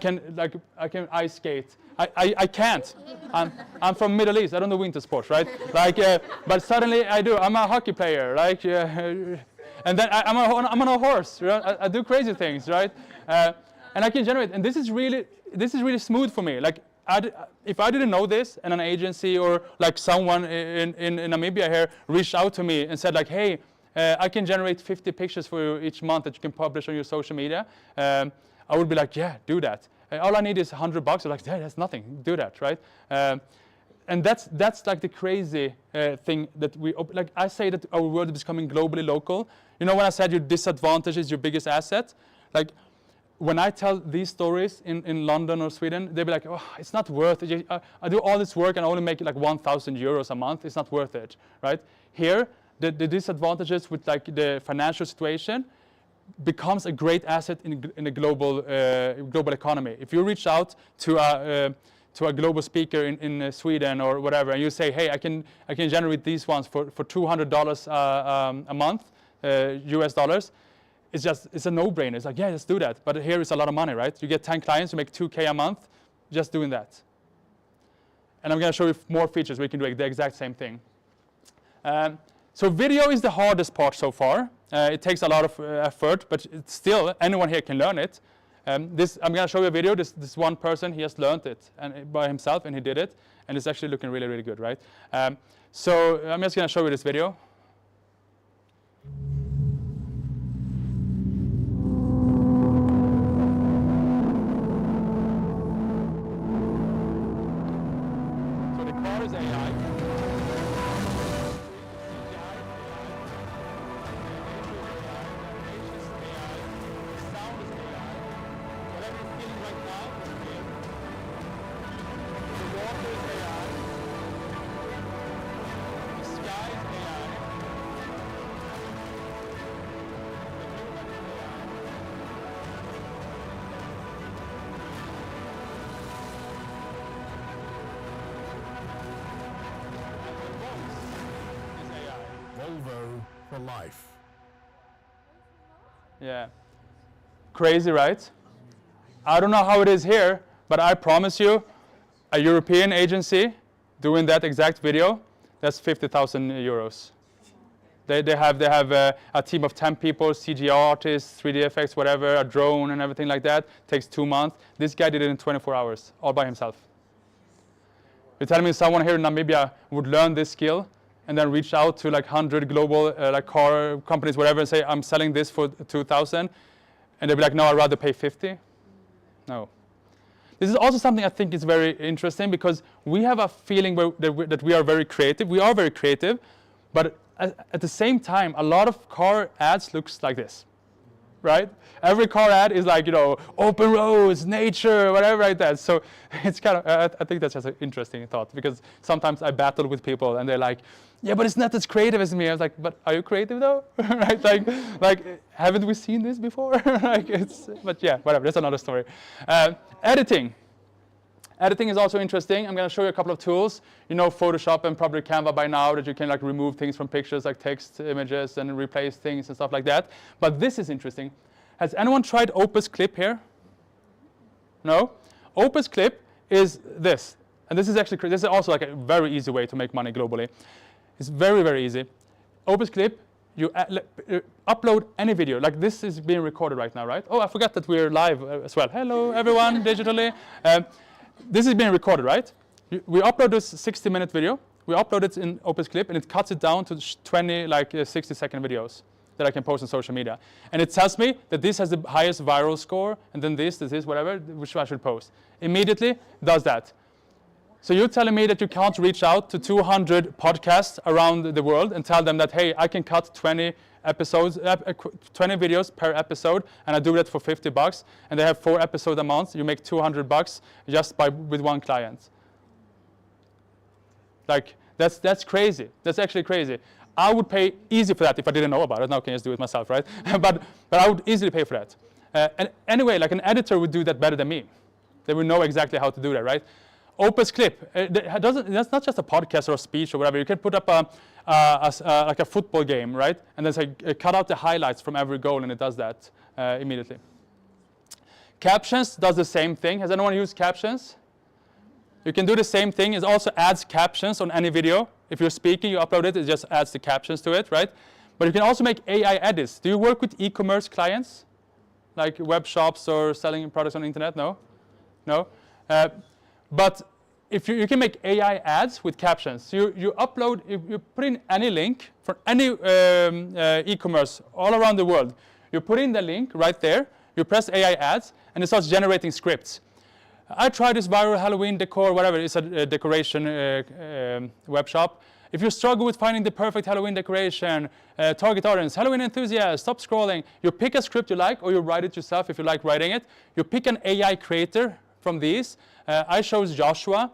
Speaker 2: can ice skate. I can't. I'm from Middle East. I don't do winter sports, right? Like, but suddenly I do. I'm a hockey player, like, and then I'm on a horse. Right? I do crazy things, right? And I can generate. And this is really smooth for me. Like, if I didn't know this, and an agency or like someone in Namibia here reached out to me and said, like, hey, I can generate 50 pictures for you each month that you can publish on your social media. I would be like, yeah, do that. All I need is $100. I'm like, yeah, that's nothing. Do that, right? And that's like the crazy thing that like I say that our world is becoming globally local. When I said your disadvantage is your biggest asset, like when I tell these stories in London or Sweden, they'll be like, oh, it's not worth it. I do all this work and I only make like 1,000 euros a month. It's not worth it, right? Here, the disadvantages with like the financial situation becomes a great asset in a global economy. If you reach out to to a global speaker in Sweden or whatever, and you say, hey, I can generate these ones for $200 a month, US dollars, it's a no-brainer. It's like, yeah, just do that. But here is a lot of money, right? You get 10 clients, you make 2K a month just doing that. And I'm going to show you more features where you can do the exact same thing. So video is the hardest part so far. It takes a lot of effort, but it's still, anyone here can learn it. I'm going to show you a video. This one person, he has learned it by himself, and he did it. And it's actually looking really, really good, right? So I'm just going to show you this video. So the car is AI.
Speaker 3: For life.
Speaker 2: Yeah. Crazy, right? I don't know how it is here, but I promise you, a European agency doing that exact video, that's 50,000 euros. They have a team of 10 people, CGI artists, 3D effects, whatever, a drone and everything like that. Takes 2 months. This guy did it in 24 hours, all by himself. You're telling me someone here in Namibia would learn this skill and then reach out to like 100 global like car companies, whatever, and say, I'm selling this for 2,000, and they'll be like, no, I'd rather pay 50. No. This is also something I think is very interesting, because we have a feeling that we are very creative. We are very creative, but at the same time, a lot of car ads looks like this, right? Every car ad is like, open roads, nature, whatever like that. So it's kind of, I think that's just an interesting thought, because sometimes I battle with people and they're like, yeah, but it's not as creative as me. I was like, but are you creative though? Right? Like, haven't we seen this before? But yeah, whatever, that's another story. Editing. Editing is also interesting. I'm going to show you a couple of tools. You know Photoshop and probably Canva by now, that you can like remove things from pictures like text, images, and replace things and stuff like that. But this is interesting. Has anyone tried Opus Clip here? No? Opus Clip is this. And this is also like a very easy way to make money globally. It's very, very easy. Opus Clip, you upload any video. Like this is being recorded right now, right? Oh, I forgot that we're live as well. Hello, everyone, digitally. This is being recorded, right? We upload this 60-minute video. We upload it in Opus Clip, and it cuts it down to 20, 60-second videos that I can post on social media. And it tells me that this has the highest viral score, and then this, whatever, which I should post. Immediately does that. So you're telling me that you can't reach out to 200 podcasts around the world and tell them that, hey, I can cut 20 episodes, 20 videos per episode, and I do that for $50, and they have 4 episodes a month. You make $200 just with one client. Like that's crazy. That's actually crazy. I would pay easy for that if I didn't know about it. Now I can just do it myself, right? but I would easily pay for that. And anyway, like an editor would do that better than me. They would know exactly how to do that, right? Opus Clip, that's not just a podcast or a speech or whatever. You can put up like a football game, right? And then say, cut out the highlights from every goal, and it does that immediately. Captions does the same thing. Has anyone used captions? You can do the same thing. It also adds captions on any video. If you're speaking, you upload it, it just adds the captions to it, right? But you can also make AI edits. Do you work with e-commerce clients? Like web shops or selling products on the internet? No? No? But if you can make AI ads with captions. You upload, you put in any link for any e-commerce all around the world. You put in the link right there, you press AI ads, and it starts generating scripts. I tried this viral Halloween decor, whatever, it's a decoration web shop. If you struggle with finding the perfect Halloween decoration, target audience, Halloween enthusiast, stop scrolling. You pick a script you like, or you write it yourself if you like writing it. You pick an AI creator from these. I chose Joshua.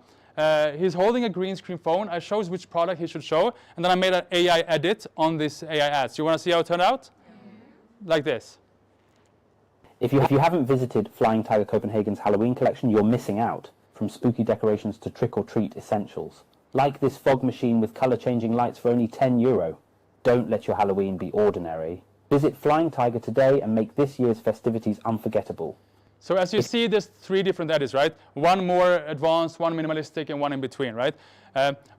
Speaker 2: He's holding a green screen phone. I chose which product he should show, and then I made an AI edit on this AI ads. You want to see how it turned out? Like this.
Speaker 4: If you haven't visited Flying Tiger Copenhagen's Halloween collection, you're missing out. from spooky decorations to trick-or-treat essentials. Like this fog machine with colour-changing lights for only €10. Don't let your Halloween be ordinary. Visit Flying Tiger today and make this year's festivities unforgettable.
Speaker 2: So as you see, there's 3 different edits, right? One more advanced, one minimalistic, and one in between, right?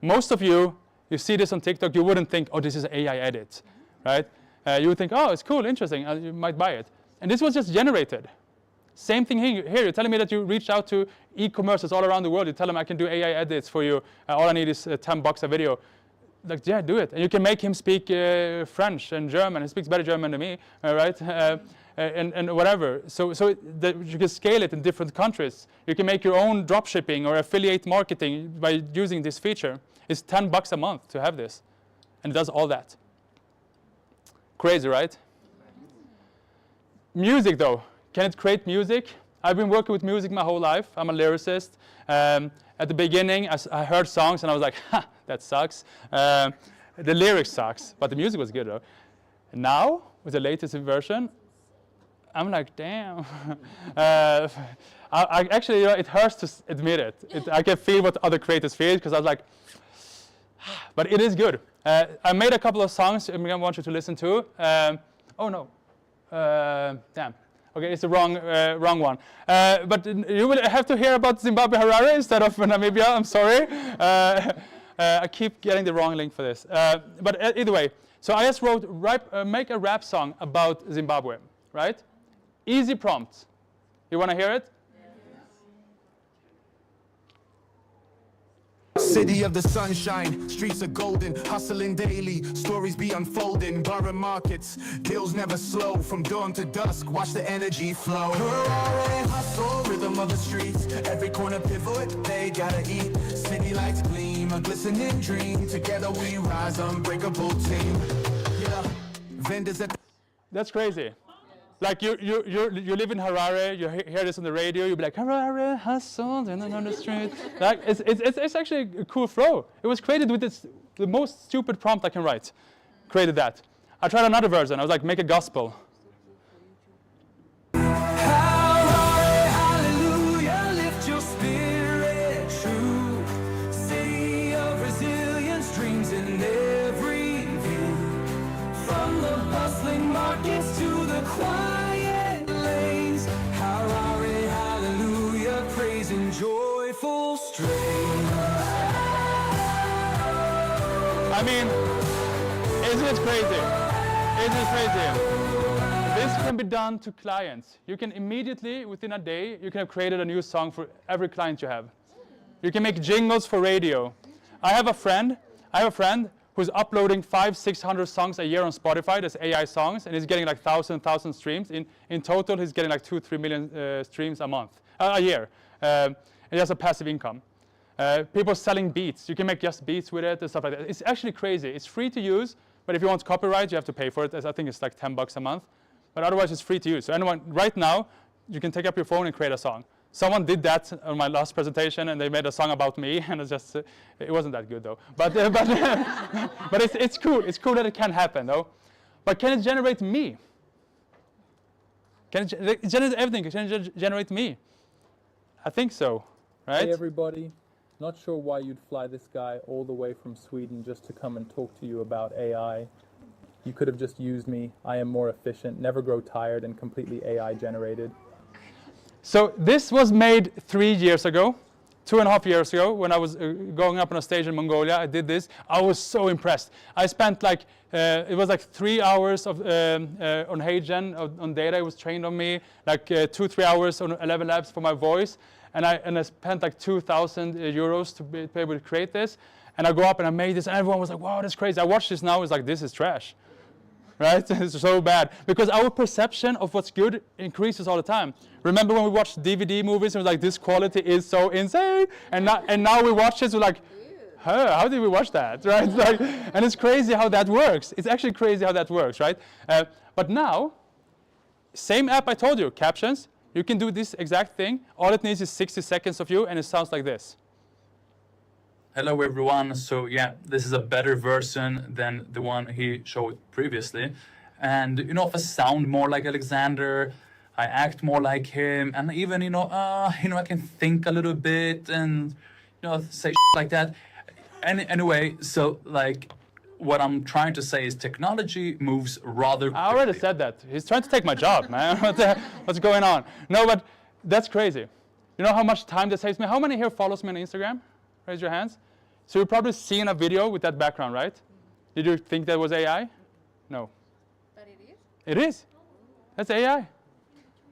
Speaker 2: Most of you see this on TikTok, you wouldn't think, oh, this is an AI edit, right? You would think, oh, it's cool, interesting, you might buy it. And this was just generated. Same thing here. You're telling me that you reached out to e-commerces all around the world. You tell them I can do AI edits for you. All I need is $10 a video. Like, yeah, do it. And you can make him speak French and German. He speaks better German than me, right? And whatever. So you can scale it in different countries. You can make your own drop shipping or affiliate marketing by using this feature. It's $10 a month to have this. And it does all that. Crazy, right? Music, though. Can it create music? I've been working with music my whole life. I'm a lyricist. At the beginning, I heard songs and I was like, ha, that sucks. The lyrics sucks, but the music was good, though. And now, with the latest version, I'm like, damn. I actually, you know, it hurts to admit it. I can feel what other creators feel, because I was like, but it is good. I made a couple of songs I want you to listen to. Oh no, damn. Okay, it's the wrong one. But you will have to hear about Zimbabwe Harare instead of Namibia. I'm sorry. I keep getting the wrong link for this. But either way, so I just wrote, make a rap song about Zimbabwe, right? Easy prompt. You want to hear it?
Speaker 3: City of the sunshine, streets are golden, hustling daily, stories be unfolding, borough markets, deals never slow, from dawn to dusk, watch the energy flow. Harare hustle, rhythm of the streets, every corner pivot, they gotta eat, city lights gleam, a glistening dream, together we rise, unbreakable team. Yeah, vendors at the...
Speaker 2: That's crazy. Like you live in Harare, you hear this on the radio, you'll be like, Harare hustle, and on the street. Like it's actually a cool flow. It was created with the most stupid prompt I can write. Created that. I tried another version. I was like, make a gospel.
Speaker 5: Markets to the quiet lanes, Harare, hallelujah, praising joyful strains.
Speaker 2: I mean, isn't it crazy? Isn't it crazy? This can be done to clients. You can immediately, within a day, you can have created a new song for every client you have. You can make jingles for radio. I have a friend who's uploading 500-600 songs a year on Spotify. That's AI songs, and he's getting like 1,000 streams. In total, he's getting like 2-3 million streams a year. And he has a passive income. People selling beats. You can make just beats with it and stuff like that. It's actually crazy. It's free to use, but if you want copyright, you have to pay for it. I think it's like $10 a month. But otherwise, it's free to use. So anyone, right now, you can take up your phone and create a song. Someone did that on my last presentation, and they made a song about me, and it wasn't that good though. But it's cool. It's cool that it can happen though. But can it generate me? Can it generate everything? Can it generate me? I think so, right?
Speaker 6: Hey everybody. Not sure why you'd fly this guy all the way from Sweden just to come and talk to you about AI. You could have just used me. I am more efficient, never grow tired, and completely AI generated.
Speaker 2: So this was made 3 years ago, 2.5 years ago, when I was going up on a stage in Mongolia. I did this. I was so impressed. I spent like, it was like 3 hours of, on HeyGen on data. It was trained on me, like 2-3 hours on 11 Labs for my voice. And I spent like 2,000 euros to be able to create this. And I go up and I made this, and everyone was like, wow, that's crazy. I watched this now, it's like, this is trash. Right? It's so bad. Because our perception of what's good increases all the time. Remember when we watched DVD movies and it was like, this quality is so insane? And now we watch it, we're like, how did we watch that? Right? Like, and it's crazy how that works. It's actually crazy how that works, right? But now, same app I told you, captions, you can do this exact thing. All it needs is 60 seconds of you, and it sounds like this.
Speaker 7: Hello everyone, so yeah, this is a better version than the one he showed previously. And you know, if I sound more like Alexander, I act more like him, and even I can think a little bit and say like that. Anyway, so like what I'm trying to say is technology moves rather quickly.
Speaker 2: I already said that. He's trying to take my job, man. What's going on? No, but that's crazy. You know how much time that saves me? How many here follows me on Instagram? Raise your hands. So you've probably seen a video with that background, right? Did you think that was AI? No.
Speaker 1: But it is?
Speaker 2: It is. That's AI.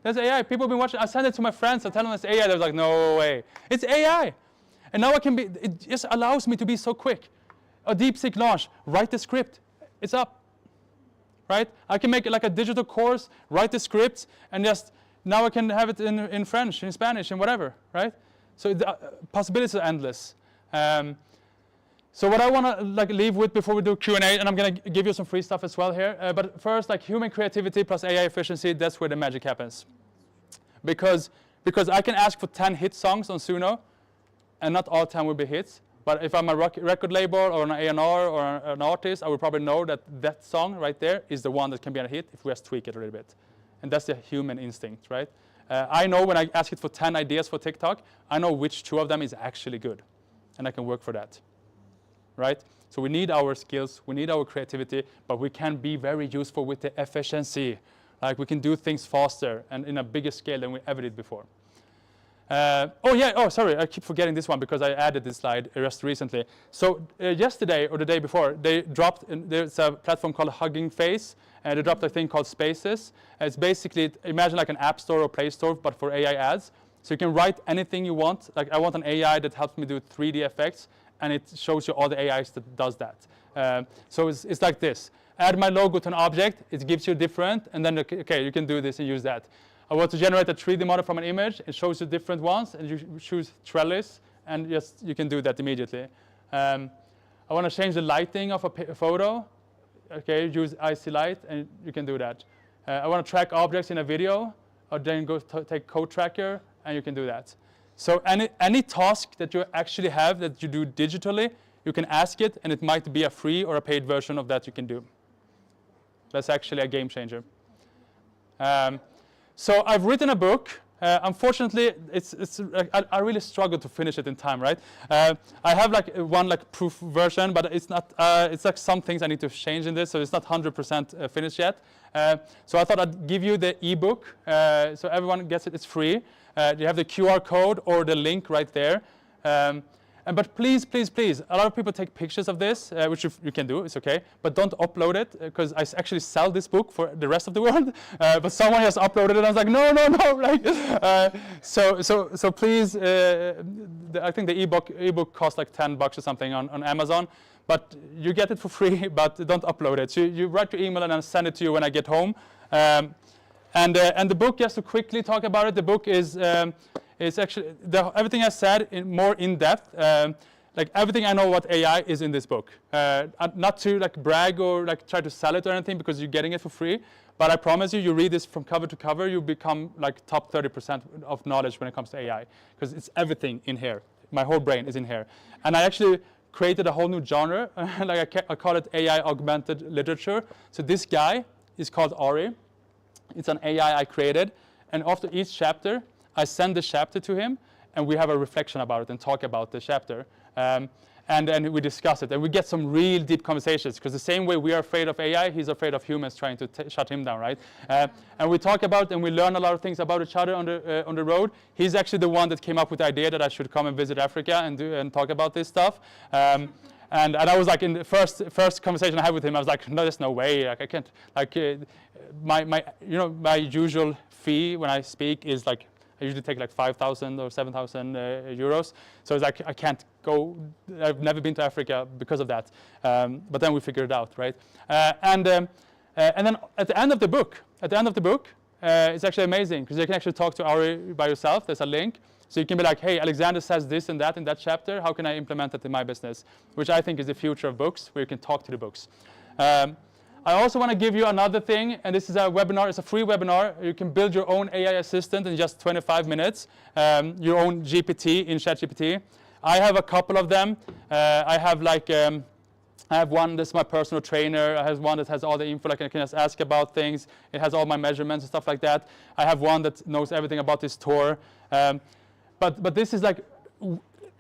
Speaker 2: That's AI. People have been watching. I send it to my friends. I tell them it's AI. They're like, no way. It's AI. And now it just allows me to be so quick. A DeepSeek launch, write the script. It's up. Right? I can make it like a digital course, write the scripts, and just now I can have it in French, in Spanish, and whatever. Right? So the possibilities are endless. So what I want to leave with before we do Q&A, and I'm going to give you some free stuff as well here. But first, human creativity plus AI efficiency, that's where the magic happens. Because I can ask for 10 hit songs on Suno, and not all 10 will be hits. But if I'm a record label or an A&R or an artist, I would probably know that that song right there is the one that can be a hit if we just tweak it a little bit. And that's the human instinct, right? I know when I ask it for 10 ideas for TikTok, I know which 2 of them is actually good. And I can work for that. Right? So we need our skills, we need our creativity, but we can be very useful with the efficiency. Like we can do things faster and in a bigger scale than we ever did before. Sorry, I keep forgetting this one because I added this slide just recently. So yesterday or the day before, they dropped, there's a platform called Hugging Face, and they dropped a thing called Spaces. It's basically, imagine like an app store or Play Store, but for AI ads. So you can write anything you want. Like I want an AI that helps me do 3D effects, and it shows you all the AIs that does that. So it's like this. Add my logo to an object, it gives you different, and then, okay, you can do this and use that. I want to generate a 3D model from an image, it shows you different ones, and you choose trellis, and just you can do that immediately. I want to change the lighting of a photo, okay, use IC Light, and you can do that. I want to track objects in a video, or then go take Code Tracker, and you can do that. So any task that you actually have that you do digitally, you can ask it, and it might be a free or a paid version of that you can do. That's actually a game changer. So I've written a book. Unfortunately, I really struggled to finish it in time, right? I have one proof version, but it's not. It's like some things I need to change in this, so it's not 100% finished yet. So I thought I'd give you the ebook, so everyone gets it. It's free. You have the QR code or the link right there. But please, please, please, a lot of people take pictures of this, which you can do, it's okay, but don't upload it, because I actually sell this book for the rest of the world, but someone has uploaded it, and I was like, no, so please, I think the ebook costs like $10 or something on Amazon, but you get it for free, but don't upload it. So you write your email and I'll send it to you when I get home. And the book, just to quickly talk about it, the book is actually everything I said more in depth. Everything I know about AI is in this book. Not to brag or try to sell it or anything, because you're getting it for free. But I promise you read this from cover to cover, you become top 30% of knowledge when it comes to AI, because it's everything in here. My whole brain is in here, and I actually created a whole new genre. I call it AI augmented literature. So this guy is called Ari. It's an AI I created, and after each chapter, I send the chapter to him, and we have a reflection about it and talk about the chapter. And then we discuss it, and we get some real deep conversations, because the same way we are afraid of AI, he's afraid of humans trying to shut him down, right? And we talk about and we learn a lot of things about each other on the road. He's actually the one that came up with the idea that I should come and visit Africa and talk about this stuff. And I was in the first conversation I had with him, I was like, no, there's no way, I can't, my usual fee when I speak is I usually take 5,000 or 7,000 euros. So it's I can't go, I've never been to Africa because of that. But then we figured it out, right? And then at the end of the book, it's actually amazing, because you can actually talk to Ari by yourself. There's a link. So you can be like, hey, Alexander says this and that in that chapter. How can I implement it in my business? Which I think is the future of books, where you can talk to the books. I also want to give you another thing, and this is a webinar. It's a free webinar. You can build your own AI assistant in just 25 minutes, your own GPT in ChatGPT. I have a couple of them. I have I have one that's my personal trainer. I have one that has all the info, like I can just ask about things. It has all my measurements and stuff like that. I have one that knows everything about this tour. But this is like,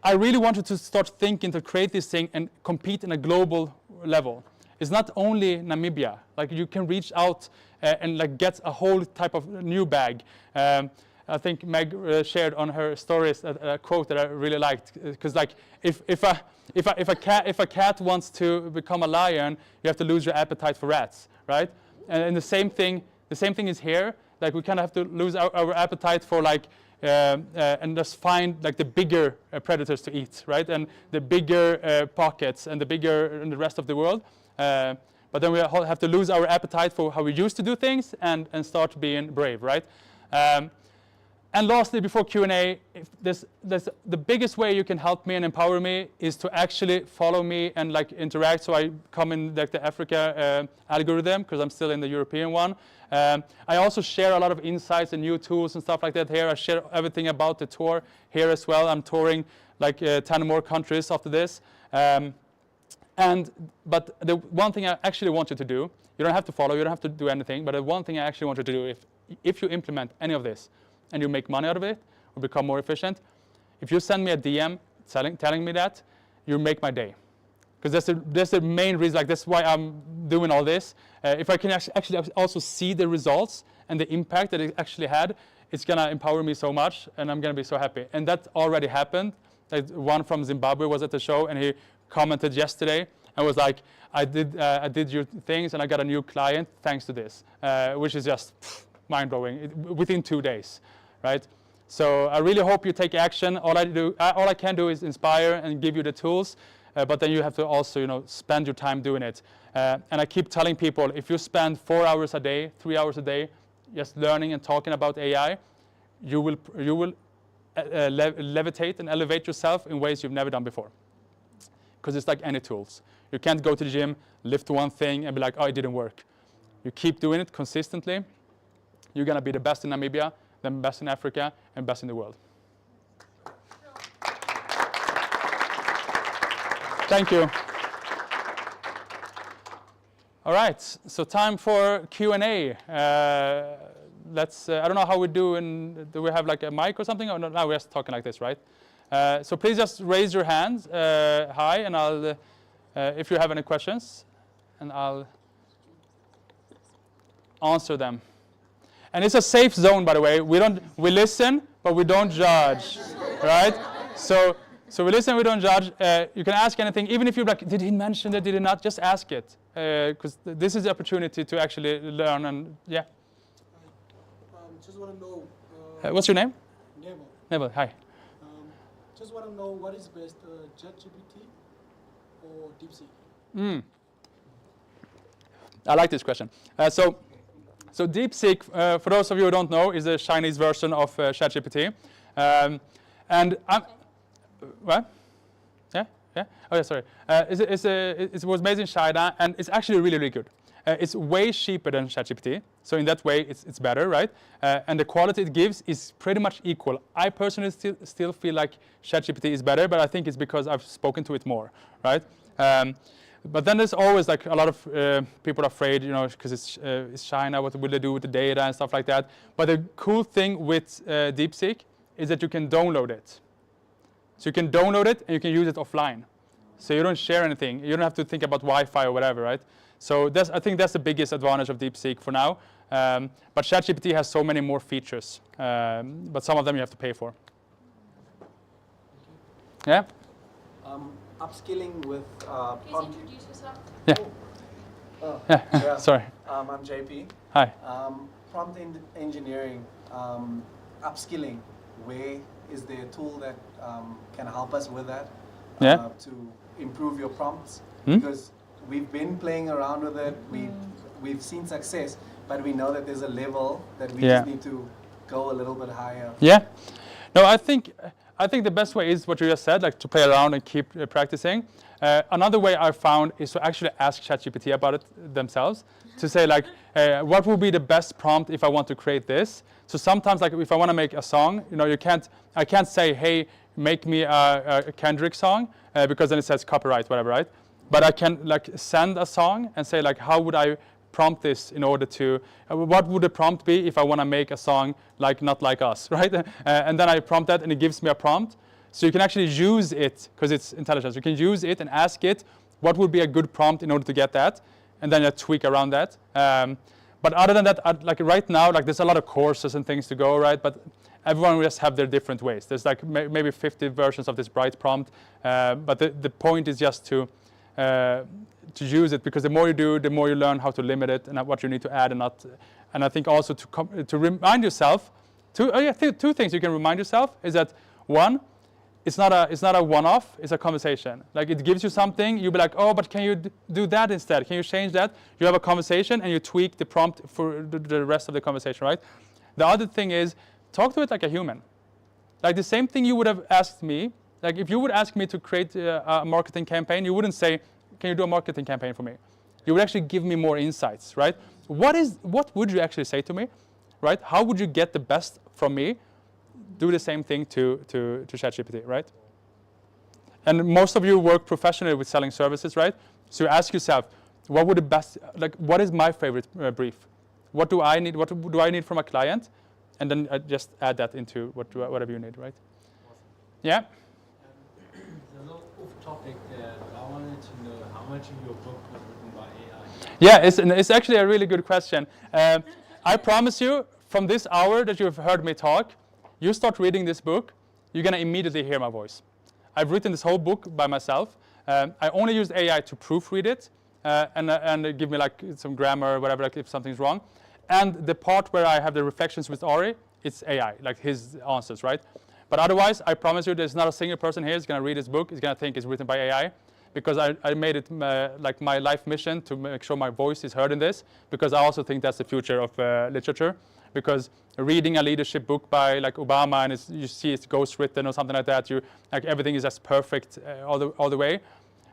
Speaker 2: I really wanted to start thinking to create this thing and compete in a global level. It's not only Namibia. Like you can reach out and like get a whole type of new bag. I think Meg shared on her stories a quote that I really liked, because like if a cat wants to become a lion, you have to lose your appetite for rats, right? And the same thing is here. Like we kind of have to lose our appetite for like and just find like the bigger predators to eat, right? And the bigger pockets and the bigger in the rest of the world. But then we have to lose our appetite for how we used to do things and start being brave, right? And lastly, before Q&A, the biggest way you can help me and empower me is to actually follow me and like interact. So I come in like the Africa algorithm, because I'm still in the European one. I also share a lot of insights and new tools and stuff like that here. I share everything about the tour here as well. I'm touring like 10 more countries after this. But the one thing I actually want you to do, you don't have to follow, you don't have to do anything, but the one thing I actually want you to do, if you implement any of this, and you make money out of it, or become more efficient, if you send me a DM telling me that, you make my day. Because that's the main reason, like that's why I'm doing all this. If I can actually also see the results and the impact that it actually had, it's gonna empower me so much, and I'm gonna be so happy. And that already happened. Like one from Zimbabwe was at the show, and he commented yesterday and was like, I did your things, and I got a new client thanks to this, which is just mind-blowing within 2 days. Right? So I really hope you take action. All I can do is inspire and give you the tools, but then you have to also, spend your time doing it. And I keep telling people, if you spend 4 hours a day, 3 hours a day, just learning and talking about AI, you will levitate and elevate yourself in ways you've never done before. Because it's like any tools. You can't go to the gym, lift one thing, and be like, oh, it didn't work. You keep doing it consistently, you're gonna be the best in Namibia, the best in Africa, and best in the world. Thank you. All right, so time for Q&A. I don't know how we do, do we have like a mic or something? Or no, we're just talking like this, right? So please just raise your hands high, and I'll, if you have any questions, and I'll answer them. And it's a safe zone, by the way. We listen, but we don't judge, right? So we listen, we don't judge. You can ask anything, even if you're like, did he mention that? Did he not? Just ask it, because this is the opportunity to actually learn. And yeah.
Speaker 8: Just want to know.
Speaker 2: What's your name?
Speaker 8: Neville.
Speaker 2: Neville. Hi.
Speaker 8: Just want to know what is best, ChatGPT or DeepSeek?
Speaker 2: I like this question. So DeepSeek, for those of you who don't know, is a Chinese version of ChatGPT. And I'm, what? Yeah? Oh yeah, sorry. It was made in China, and it's actually really, really good. It's way cheaper than ChatGPT, so in that way it's better, right? And the quality it gives is pretty much equal. I personally still feel like ChatGPT is better, but I think it's because I've spoken to it more, right? But then there's always like a lot of people afraid, because it's China, what will they do with the data and stuff like that. But the cool thing with DeepSeek is that you can download it. So you can download it and you can use it offline. So you don't share anything. You don't have to think about Wi-Fi or whatever, right? So I think that's the biggest advantage of DeepSeek for now. But ChatGPT has so many more features, but some of them you have to pay for. Yeah?
Speaker 9: Upskilling with...
Speaker 1: Please introduce yourself.
Speaker 9: Oh.
Speaker 2: Yeah. Sorry.
Speaker 9: I'm JP.
Speaker 2: Hi.
Speaker 9: Prompt engineering, upskilling, where is there a tool that can help us with that? To improve your prompts? Because we've been playing around with it, we've seen success, but we know that there's a level that we just need to go a little bit higher.
Speaker 2: Yeah. No, I think the best way is what you just said, like to play around and keep practicing. Another way I found is to actually ask ChatGPT about it themselves, to say like, what would be the best prompt if I want to create this? So sometimes, like if I want to make a song, I can't say, hey, make me a Kendrick song, because then it says copyright, whatever, right? but I can like send a song and say like, how would I prompt this in order to, what would the prompt be if I want to make a song like Not Like Us, right? And then I prompt that and it gives me a prompt. So you can actually use it, because it's intelligence, you can use it and ask it what would be a good prompt in order to get that, and then you tweak around that. But other than that, like right now, like there's a lot of courses and things to go, right? But everyone will just have their different ways. There's like maybe 50 versions of this bright prompt, but the point is just to use it, because the more you do, the more you learn how to limit it and what you need to add and not. And I think also to remind yourself, two things you can remind yourself is that, one, it's not a one-off, it's a conversation. Like it gives you something, you'll be like, oh, but can you do that instead? Can you change that? You have a conversation and you tweak the prompt for the rest of the conversation, right? The other thing is, talk to it like a human. Like the same thing you would have asked me, like if you would ask me to create a marketing campaign, you wouldn't say, can you do a marketing campaign for me? You would actually give me more insights, right? What would you actually say to me, right? How would you get the best from me? Do the same thing to ChatGPT, right? And most of you work professionally with selling services, right? So you ask yourself, what would the best, like what is my favorite brief? What do I need? What do I need from a client? And then just add that into whatever you need, right?
Speaker 10: Awesome.
Speaker 2: Yeah?
Speaker 10: A little off topic there, but I wanted to know how much of your book was written by AI?
Speaker 2: Yeah, it's actually a really good question. I promise you, from this hour that you've heard me talk, you start reading this book, you're going to immediately hear my voice. I've written this whole book by myself. I only used AI to proofread it and give me like some grammar or whatever, like if something's wrong. And the part where I have the reflections with Ari, it's AI, like his answers, right? But otherwise, I promise you, there's not a single person here who's going to read this book, is going to think it's written by AI, because I made it like my life mission to make sure my voice is heard in this, because I also think that's the future of literature. Because reading a leadership book by like Obama and you see it's ghostwritten or something like that, like everything is just perfect all the way.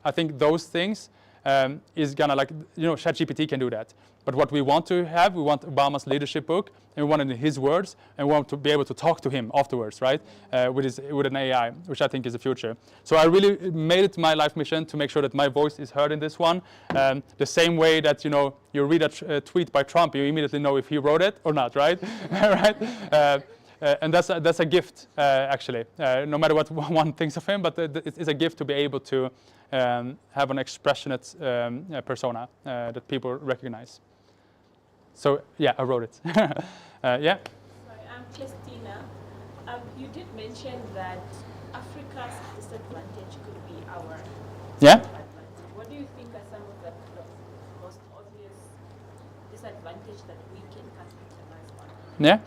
Speaker 2: I think those things is gonna like, ChatGPT can do that. But what we want to have, we want Obama's leadership book, and we want it in his words, and we want to be able to talk to him afterwards, right? With an AI, which I think is the future. So I really made it my life mission to make sure that my voice is heard in this one. The same way that, you read a tweet by Trump, you immediately know if he wrote it or not, right? Right? And that's a gift, actually. No matter what one thinks of him, but it's a gift to be able to have an expressionate persona that people recognize. So yeah, I wrote it. Yeah.
Speaker 11: Sorry, I'm Christina. You did mention that Africa's disadvantage could be our advantage. What do you think are some of the most obvious disadvantage that we can capitalize on?
Speaker 2: Yeah.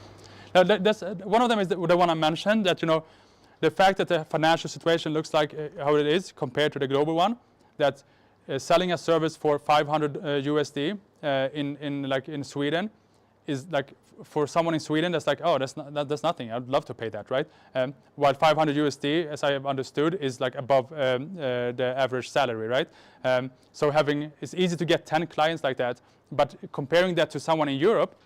Speaker 2: Now, that's one of them is the one I mentioned, that the fact that the financial situation looks like how it is compared to the global one, that selling a service for 500 USD in Sweden is like, for someone in Sweden, that's like, oh, that's nothing. I'd love to pay that, right? While 500 USD, as I have understood, is like above the average salary, right? So it's easy to get 10 clients like that, but comparing that to someone in Europe,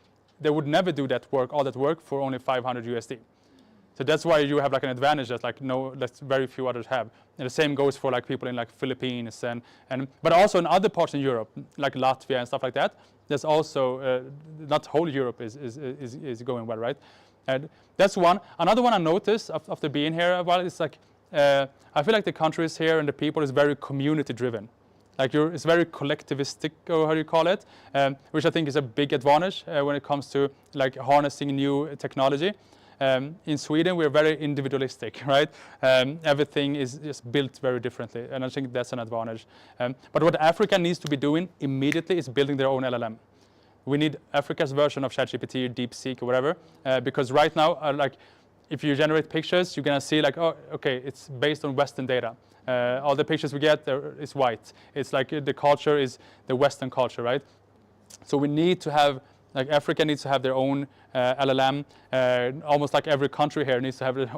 Speaker 2: they would never do all that work for only 500 USD. So that's why you have like an advantage that very few others have. And the same goes for like people in like Philippines but also in other parts in Europe, like Latvia and stuff like that. There's also not whole Europe is going well, right? And that's one. Another one I noticed after being here a while is like I feel like the countries here and the people is very community driven. Like it's very collectivistic, or how do you call it? Which I think is a big advantage when it comes to like harnessing new technology. In Sweden, we're very individualistic, right? Everything is just built very differently, and I think that's an advantage. But what Africa needs to be doing immediately is building their own LLM. We need Africa's version of ChatGPT, DeepSeek, or whatever, because right now, like, if you generate pictures, you're gonna see like, oh, okay, it's based on Western data. All the pictures we get is white. It's like the culture is the Western culture, right? So we need to have, like Africa needs to have their own LLM. Almost like every country here needs to have their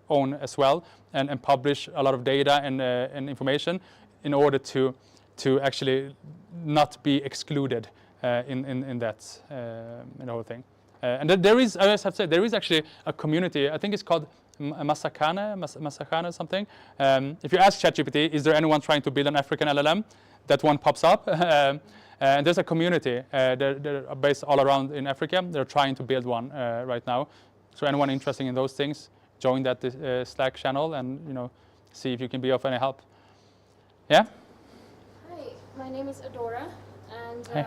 Speaker 2: own as well, and publish a lot of data and information in order to actually not be excluded in the whole thing. And there is, as I've said, there is actually a community. I think it's called Masakane something. If you ask ChatGPT, is there anyone trying to build an African LLM? That one pops up. And there's a community. They're based all around in Africa. They're trying to build one right now. So anyone interested in those things, join that Slack channel and see if you can be of any help. Yeah?
Speaker 12: Hi, my name is Adora, and
Speaker 2: Hey.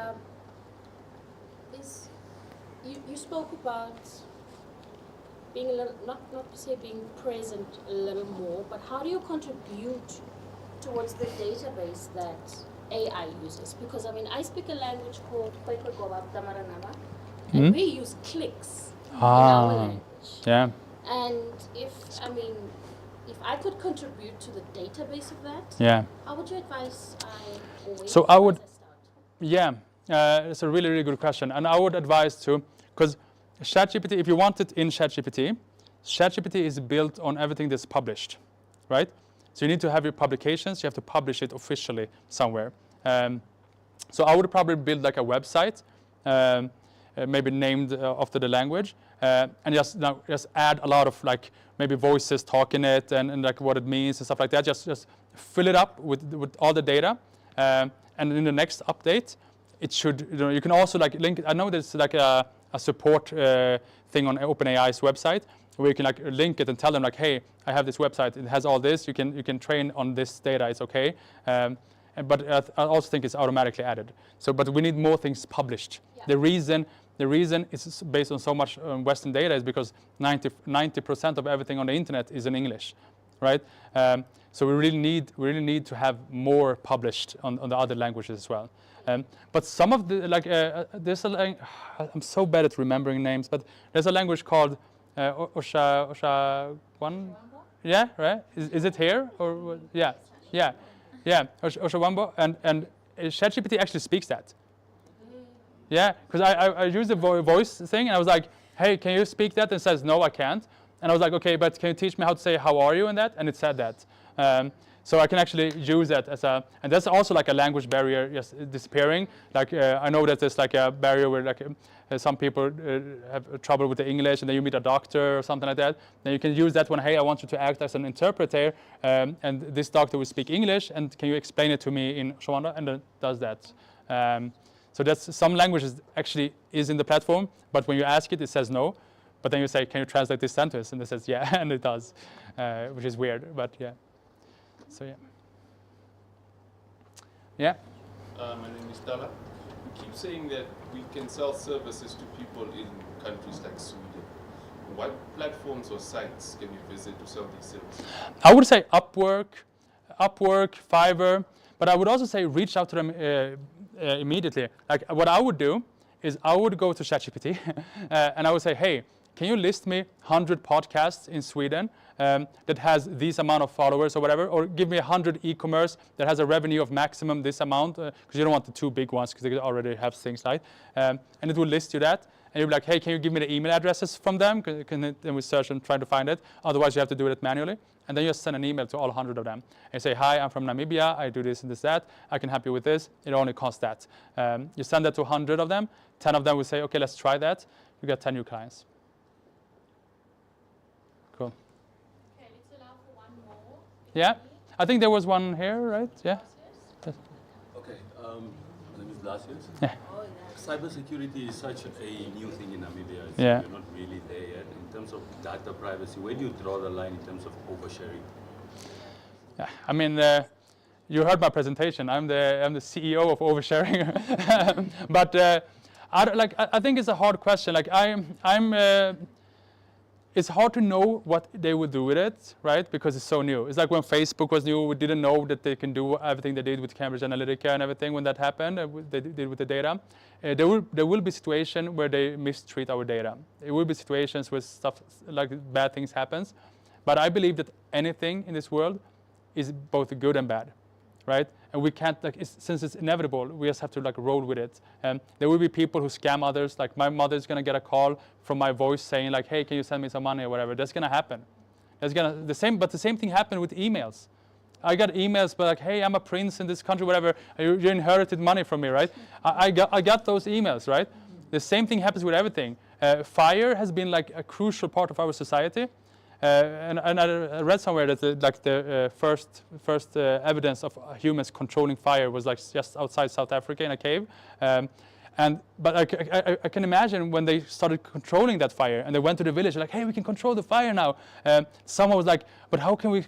Speaker 12: You spoke about being a little, not to say being present a little more, but how do you contribute towards the database that AI uses? Because I speak a language called Kwaikwagoba Damaranaba, and we use clicks in our language.
Speaker 2: Yeah.
Speaker 12: And if I could contribute to the database of that,
Speaker 2: Yeah.
Speaker 12: how would you advise
Speaker 2: So I would, yeah, it's a really, really good question. And I would advise to, because ChatGPT, if you want it in ChatGPT is built on everything that's published, right? So you need to have your publications, you have to publish it officially somewhere. So I would probably build like a website, maybe named after the language, and just add a lot of like maybe voices talking it and like what it means and stuff like that. Just fill it up with all the data, and in the next update, it should you can also like link. I know there's like a support thing on OpenAI's website where you can like link it and tell them like, hey, I have this website. It has all this. You can train on this data. It's okay. But I also think it's automatically added. So, but we need more things published. Yeah. The reason it's based on so much Western data is because 90% of everything on the internet is in English, right? So we really need to have more published on the other languages as well. But some of the there's I'm so bad at remembering names, but there's a language called Osha one. Yeah, right. Is it here or yeah. Oshawambo and ChatGPT actually speaks that. Yeah, because I used the voice thing and I was like, hey, can you speak that? And it says, no, I can't. And I was like, okay, but can you teach me how to say how are you in that? And it said that. So I can actually use that as a, and that's also like a language barrier just disappearing. Like I know that there's like a barrier where like some people have trouble with the English and then you meet a doctor or something like that. Then you can use that one, hey, I want you to act as an interpreter and this doctor will speak English and can you explain it to me in Shawanda? And it does that. So that's some languages actually is in the platform, but when you ask it, it says no. But then you say, can you translate this sentence? And it says, yeah, and it does, which is weird, but yeah. So yeah. Yeah?
Speaker 13: My name is Tala. We keep saying that we can sell services to people in countries like Sweden. What platforms or sites can you visit to sell these services?
Speaker 2: I would say Upwork, Fiverr, but I would also say reach out to them immediately. Like what I would do is I would go to ChatGPT and I would say, hey, can you list me 100 podcasts in Sweden that has this amount of followers or whatever, or give me 100 e-commerce that has a revenue of maximum this amount, because you don't want the two big ones because they already have things like, and it will list you that, and you'll be like, hey, can you give me the email addresses from them? Then we search and try to find it. Otherwise, you have to do it manually, and then you just send an email to all 100 of them and say, hi, I'm from Namibia, I do this and this, that, I can help you with this, it only costs that. You send that to 100 of them, 10 of them will say, okay, let's try that, you get 10 new clients. Cool.
Speaker 12: Okay, let's allow for one more.
Speaker 2: Yeah, I think there was one here, right? Yeah.
Speaker 14: Okay, my name is Blasius.
Speaker 2: Yeah.
Speaker 14: Cybersecurity is such a new thing in Namibia.
Speaker 2: Yeah.
Speaker 14: You're not really there yet. In terms of data privacy, where do you draw the line in terms of oversharing?
Speaker 2: Yeah, I mean, you heard my presentation. I'm the CEO of oversharing, but I think it's a hard question. Like it's hard to know what they would do with it, right? Because it's so new. It's like when Facebook was new, we didn't know that they can do everything they did with Cambridge Analytica and everything when that happened, they did with the data. There will be situations where they mistreat our data. There will be situations where stuff like bad things happens. But I believe that anything in this world is both good and bad, right? And we can't, since it's inevitable, we just have to roll with it. There will be people who scam others. Like my mother's gonna get a call from my voice saying like, hey, can you send me some money or whatever? That's gonna happen. But the same thing happened with emails. I got emails but like, hey, I'm a prince in this country, whatever. You inherited money from me, right? I got those emails, right? The same thing happens with everything. Fire has been like a crucial part of our society. And I read somewhere that the first evidence of humans controlling fire was like just outside South Africa in a cave. But I can imagine when they started controlling that fire and they went to the village, like, hey, we can control the fire now. Someone was like, but how can we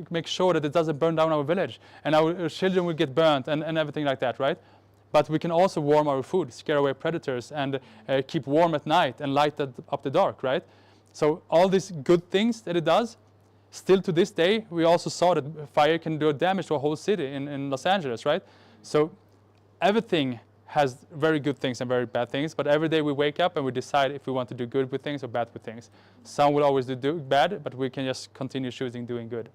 Speaker 2: make sure that it doesn't burn down our village and our children will get burnt and everything like that, right? But we can also warm our food, scare away predators, and keep warm at night and light up the dark, right? So all these good things that it does, still to this day, we also saw that fire can do damage to a whole city in Los Angeles, right? So everything has very good things and very bad things, but every day we wake up and we decide if we want to do good with things or bad with things. Some will always do bad, but we can just continue choosing doing good.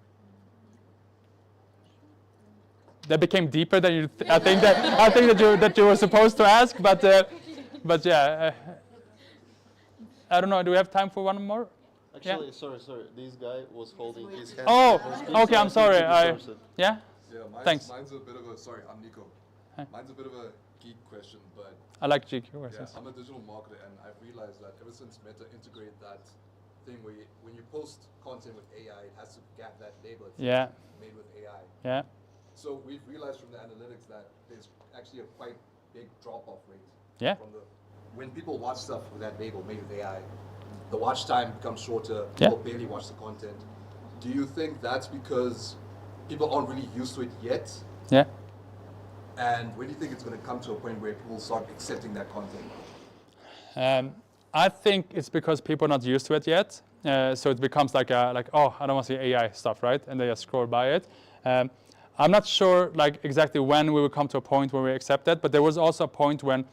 Speaker 2: That became deeper than you. I think that you were supposed to ask, but yeah. I don't know. Do we have time for one more?
Speaker 15: Actually,
Speaker 2: yeah?
Speaker 15: sorry. This guy was holding his hand.
Speaker 2: Oh, okay. I'm sorry. Yeah.
Speaker 16: Yeah.
Speaker 2: Thanks.
Speaker 16: Mine's a bit of a. Sorry, I'm Nico.
Speaker 2: Hi.
Speaker 16: Mine's a bit of a geek question, but
Speaker 2: I like geek questions.
Speaker 16: Yeah, I'm a digital marketer, and I've realized that ever since Meta integrated that thing where when you post content with AI, it has to get that label. It's made with AI.
Speaker 2: Yeah.
Speaker 16: So we've realized from the analytics that there's actually a quite big drop-off rate.
Speaker 2: Yeah.
Speaker 16: From when people watch stuff with that label made with AI, the watch time becomes shorter. People barely watch the content. Do you think that's because people aren't really used to it yet?
Speaker 2: Yeah.
Speaker 16: And when do you think it's going to come to a point where people start accepting that content?
Speaker 2: I think it's because people are not used to it yet. So it becomes like oh, I don't want to see AI stuff, right? And they just scroll by it. I'm not sure like exactly when we will come to a point where we accept that, but there was also a point when,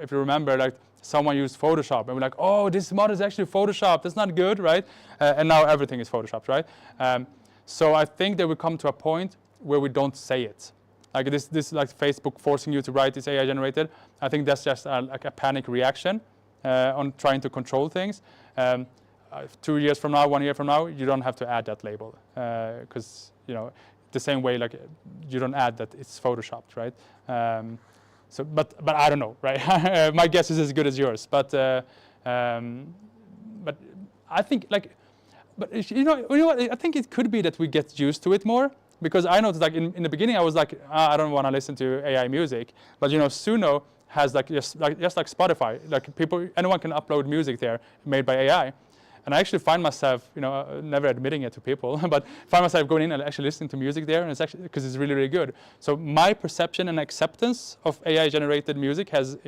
Speaker 2: if you remember, like someone used Photoshop and we're like, oh, this model is actually Photoshop. That's not good, right? And now everything is Photoshopped, right? So I think that we come to a point where we don't say it. Like this like Facebook forcing you to write this AI generated. I think that's just like a panic reaction on trying to control things. 2 years from now, 1 year from now, you don't have to add that label because the same way like you don't add that it's Photoshopped, right? So, but I don't know, right? My guess is as good as yours, but I think like, but you know what? I think it could be that we get used to it more. Because I noticed, like in the beginning, I was like, I don't want to listen to AI music. But Suno has just like Spotify, like anyone can upload music there made by AI. And I actually find myself, never admitting it to people, but find myself going in and actually listening to music there, and it's actually because it's really, really good. So my perception and acceptance of AI-generated music has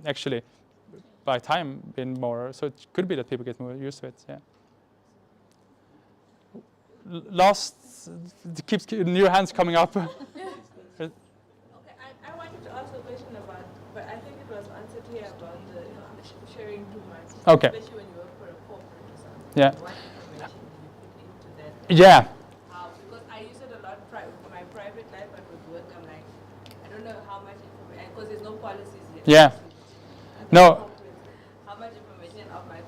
Speaker 2: actually, by time, been more. So it could be that people get more used to it. Yeah. Keeps new hands coming up.
Speaker 11: Okay, I wanted to ask a question about, but I think it was answered here about the sharing too much.
Speaker 2: Okay.
Speaker 11: Especially when you work for a corporate or something.
Speaker 2: Yeah.
Speaker 11: What information do you put into that?
Speaker 2: Yeah.
Speaker 11: How? Because I use it a lot for my private life, but with work, I'm like, I don't know how much information, because there's no policies yet.
Speaker 2: Yeah. No.
Speaker 11: How much information of my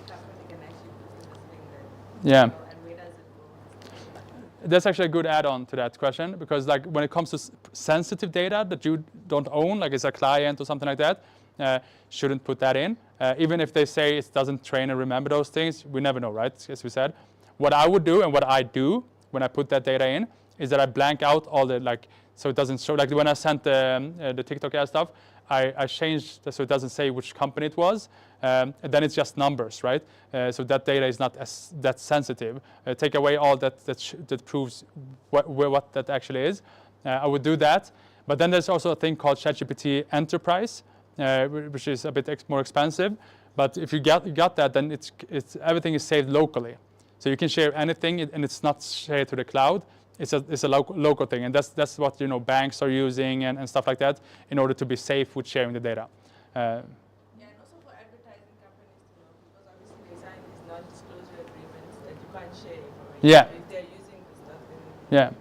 Speaker 11: company can actually put in this thing that?
Speaker 2: Yeah.
Speaker 17: That's actually a good add-on to that question, because like when it comes to sensitive data that you don't own, like it's a client or something like that, shouldn't put that in. Even if they say it doesn't train and remember those things, we never know, right? As we said. What I would do and what I do when I put that data in is that I blank out all the so it doesn't show. Like when I sent the TikTok ad stuff, I changed so it doesn't say which company it was. And then it's just numbers, right? So that data is not that sensitive. Take away all that proves what that actually is. I would do that. But then there's also a thing called ChatGPT Enterprise, which is a bit more expensive. But if you got that, then it's everything is saved locally. So you can share anything, and it's not shared to the cloud. It's a local thing, and that's what banks are using and stuff like that in order to be safe with sharing the data.
Speaker 11: Yeah, and also for advertising companies to know, because obviously they sign these non-disclosure agreements that you can't share information.
Speaker 17: Yeah.
Speaker 11: So if they're using the stuff, then
Speaker 17: yeah.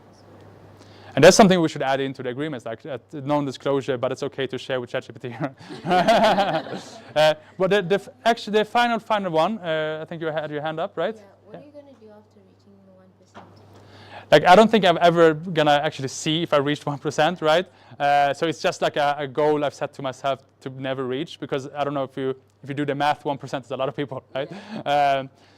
Speaker 17: And that's something we should add into the agreements, like non-disclosure, but it's okay to share with ChatGPT. But actually the final one, I think you had your hand up, right?
Speaker 12: Yeah. What are you going to do after reaching the 1%?
Speaker 17: Like, I don't think I'm ever gonna actually see if I reached 1%, right? So it's just like a goal I've set to myself to never reach, because I don't know if you do the math, 1% is a lot of people, right?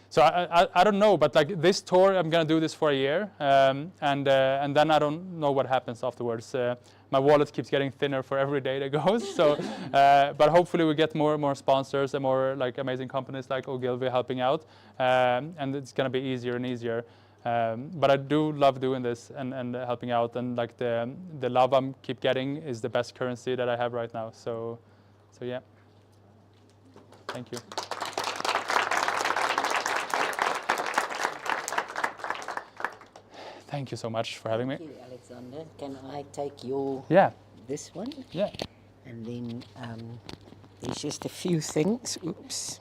Speaker 2: So I don't know, but like this tour, I'm gonna do this for a year, and then I don't know what happens afterwards. My wallet keeps getting thinner for every day that goes. So, but hopefully we get more sponsors and more like amazing companies like Ogilvy helping out, and it's gonna be easier and easier. But I do love doing this and helping out, and like the love I'm keep getting is the best currency that I have right now. So yeah. Thank you. Thank you so much for having me.
Speaker 18: Thank you, Alexander. Can I take your this one?
Speaker 2: Yeah.
Speaker 18: And then there's just a few things. Oops.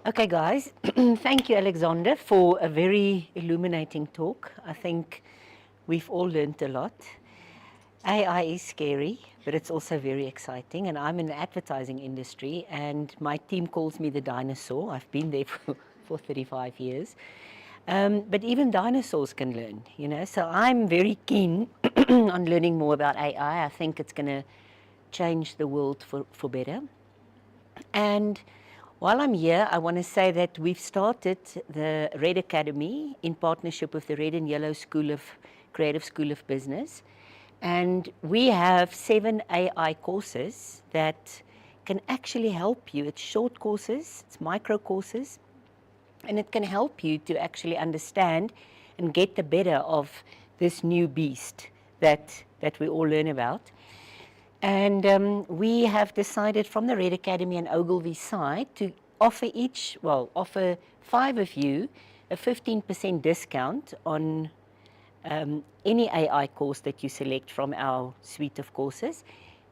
Speaker 18: Okay, guys. Thank you, Alexander, for a very illuminating talk. I think we've all learned a lot. AI is scary, but it's also very exciting. And I'm in the advertising industry, and my team calls me the dinosaur. I've been there for 35 years. But even dinosaurs can learn, you know. So I'm very keen on learning more about AI. I think it's going to change the world for better. And while I'm here, I want to say that we've started the Red Academy in partnership with the Red and Yellow Creative School of Business. And we have 7 AI courses that can actually help you. It's short courses, it's micro courses. And it can help you to actually understand and get the better of this new beast that we all learn about. And we have decided from the Red Academy and Ogilvy side to offer 5 of you a 15% discount on any AI course that you select from our suite of courses.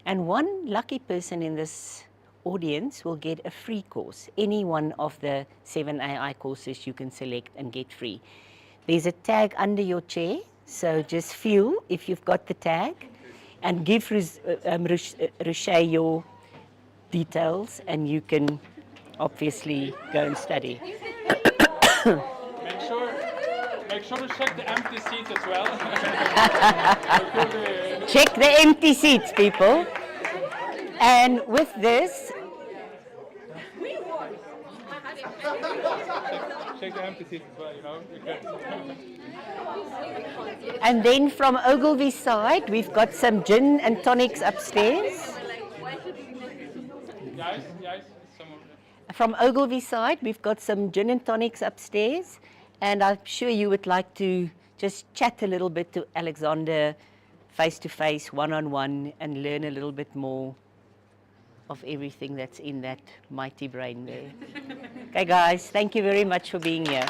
Speaker 18: And one lucky person in this audience will get a free course. Any one of the 7 AI courses you can select and get free. There's a tag under your chair, so just feel if you've got the tag and give Roche your details, and you can obviously go and study.
Speaker 2: Make sure to check the empty seats as well.
Speaker 18: Check the empty seats, people. And with this,
Speaker 2: check the empty seats as well, you know.
Speaker 18: and then from Ogilvy's side, we've got some gin and tonics upstairs. From Ogilvy's side, we've got some gin and tonics upstairs, and I'm sure you would like to just chat a little bit to Alexander face-to-face, one-on-one, and learn a little bit more of everything that's in that mighty brain there. Okay, guys, thank you very much for being here.